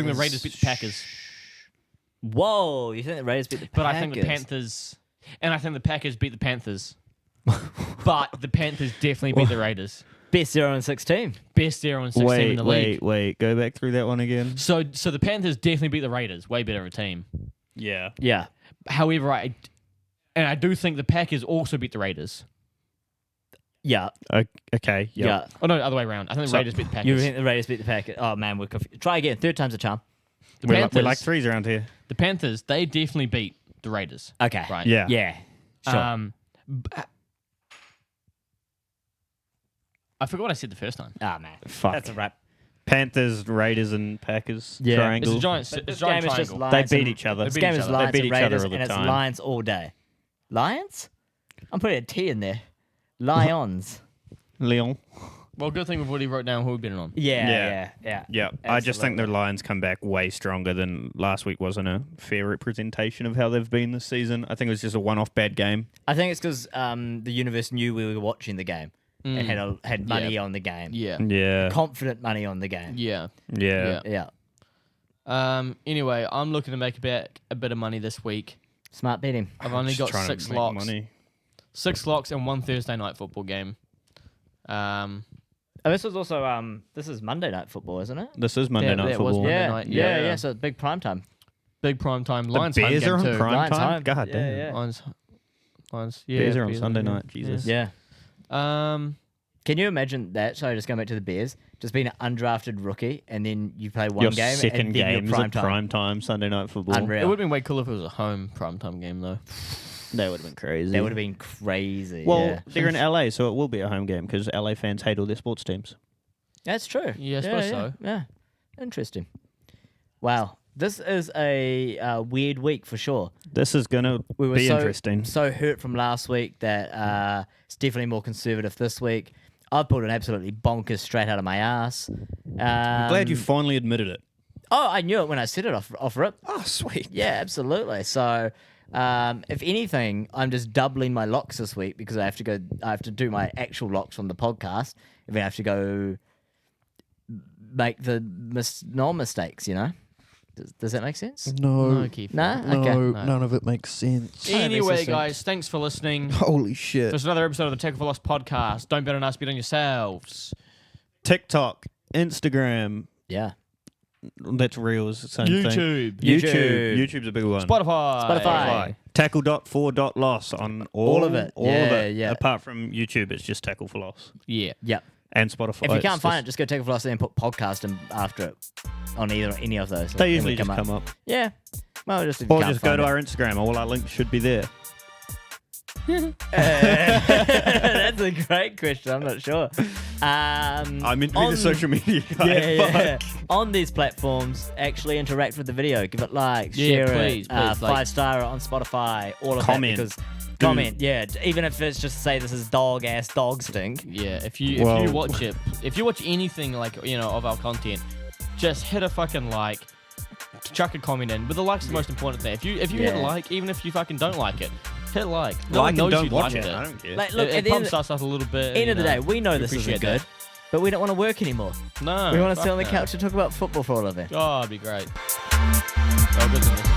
the Raiders beat the Packers. Whoa, you think the Raiders beat the Packers? But I think the Panthers, and I think the Packers beat the Panthers. But the Panthers definitely beat the Raiders. Best 0-6 team. Best 0-6 team in the league. Wait. Go back through that one again. So the Panthers definitely beat the Raiders. Way better of a team. Yeah. Yeah. However, I do think the Packers also beat the Raiders. Yeah. Okay. Yep. Yeah. Oh no, other way around. I think the So- Raiders beat the Packers. You think the Raiders beat the Packers? Oh man, we're confused. Try again. 3rd time's a charm. The We're Panthers, like threes around here. the Panthers, they definitely beat the Raiders. Okay. Right. Yeah. Yeah. Sure. I forgot what I said the first time. Ah man. Fuck. That's a wrap. Panthers, Raiders, and Packers Yeah. It's triangle. a giant. But It's this a giant game is just triangle. They Lions beat and- each other. This beat game each is other. Lions They beat and each other Raiders, all the and it's time. Lions all day. Lions? I'm putting a T in there. Lions. Leon. Well, good thing we've already wrote down who we're betting on. Yeah. Yeah, I just think the Lions come back way stronger than last week wasn't a fair representation of how they've been this season. I think it was just a one-off bad game. I think it's because the universe knew we were watching the game and had money on the game. Yeah. Yeah. Confident money on the game. Yeah. Yeah. Anyway, I'm looking to make back a bit of money this week. Smart betting. I've only got Just trying to 6 make locks. money. 6 locks and 1 Thursday night football game. This was also this is Monday night football, isn't it? This is Monday Night it was Football. Monday night. Yeah. So big prime time. Big prime time. The Lions home Bears game are on too. prime Lions time? home. God Yeah, damn. yeah. Lions. Yeah. Bears are on Bears Sunday yeah. night. Jesus. Yeah. Um. Can you imagine that? Sorry, just going back to the Bears. Just being an undrafted rookie, and then you play one Your game, second and then game you're is prime at time. prime time Sunday Night Football. Unreal. It would have been way cooler if it was a home primetime game, though. That would have been crazy. That would have been crazy. Well, yeah. they're in LA, so it will be a home game because LA fans hate all their sports teams. That's true. Yeah, I suppose so. Yeah. Interesting. Wow. This is a weird week for sure. This is going to We were be so, interesting. so hurt from last week that it's definitely more conservative this week. I've pulled an absolutely bonkers straight out of my ass. I'm glad you finally admitted it. Oh, I knew it when I said it off rip. Oh, sweet. Yeah, absolutely. So, if anything, I'm just doubling my locks this week because I have to do my actual locks from the podcast. If I have to go make the non-mistakes, you know? Does that make sense? No, Kiefer. Nah? No, Okay. none of it makes sense. Anyway, sense. guys, thanks for listening. Holy shit. There's another episode of the Tackle for Lost podcast. Don't bet on us, bet on yourselves. TikTok, Instagram, Yeah. that's real. It's the same thing. YouTube. YouTube. YouTube's a big one. Spotify. Tackle.4.loss on all of it. All of Yeah, it. yeah. Apart from YouTube, it's just Tackle for Loss. Yeah. Yep. And Spotify. If you can't find it, just go take a velocity and put podcast in after it on any of those. They and usually we just come up. Yeah. Well, just if you Or can't just go find to it. our Instagram. All our links should be there. That's a great question. I'm not sure. I meant to be the social media guy. Yeah. Fuck. On these platforms, actually interact with the video. Give it likes, Yeah, share please, it, please, like- 5-star it on Spotify, all of Comment. that. Because comment, yeah. Even if it's just say this is dog stink. Yeah, if you Well- watch it, if you watch anything like of our content, just hit a fucking like, chuck a comment in. But the like's the most important thing. If you hit Yeah. like, even if you fucking don't like it, hit like. No Like one and knows don't you watch liked it. I don't care. Like, look, It at the pumps us up a little bit. end of the day, we know we this isn't appreciate good, that. but we don't want to work anymore. No, We want to sit fuck on the no. couch and talk about football for all of it. Oh, it'd be great. Oh, good thing this is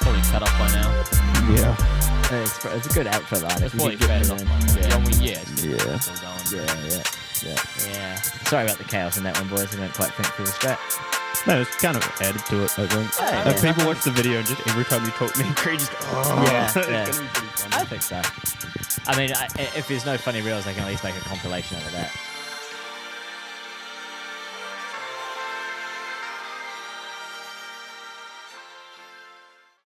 probably cut off by now. Yeah. It's a good outro line. It's if you probably could get faded it off in. by now. It's Yeah. still going. Yeah. Sorry about the chaos in that one, boys. I didn't quite think through the strat. No, it's kind of added to it, I think. Yeah, If people watch the video and just every time you talk, me and Creed just go, oh. Yeah, It's yeah. going to be pretty funny. I think so. I mean, if there's no funny reels, I can at least make a compilation out of that.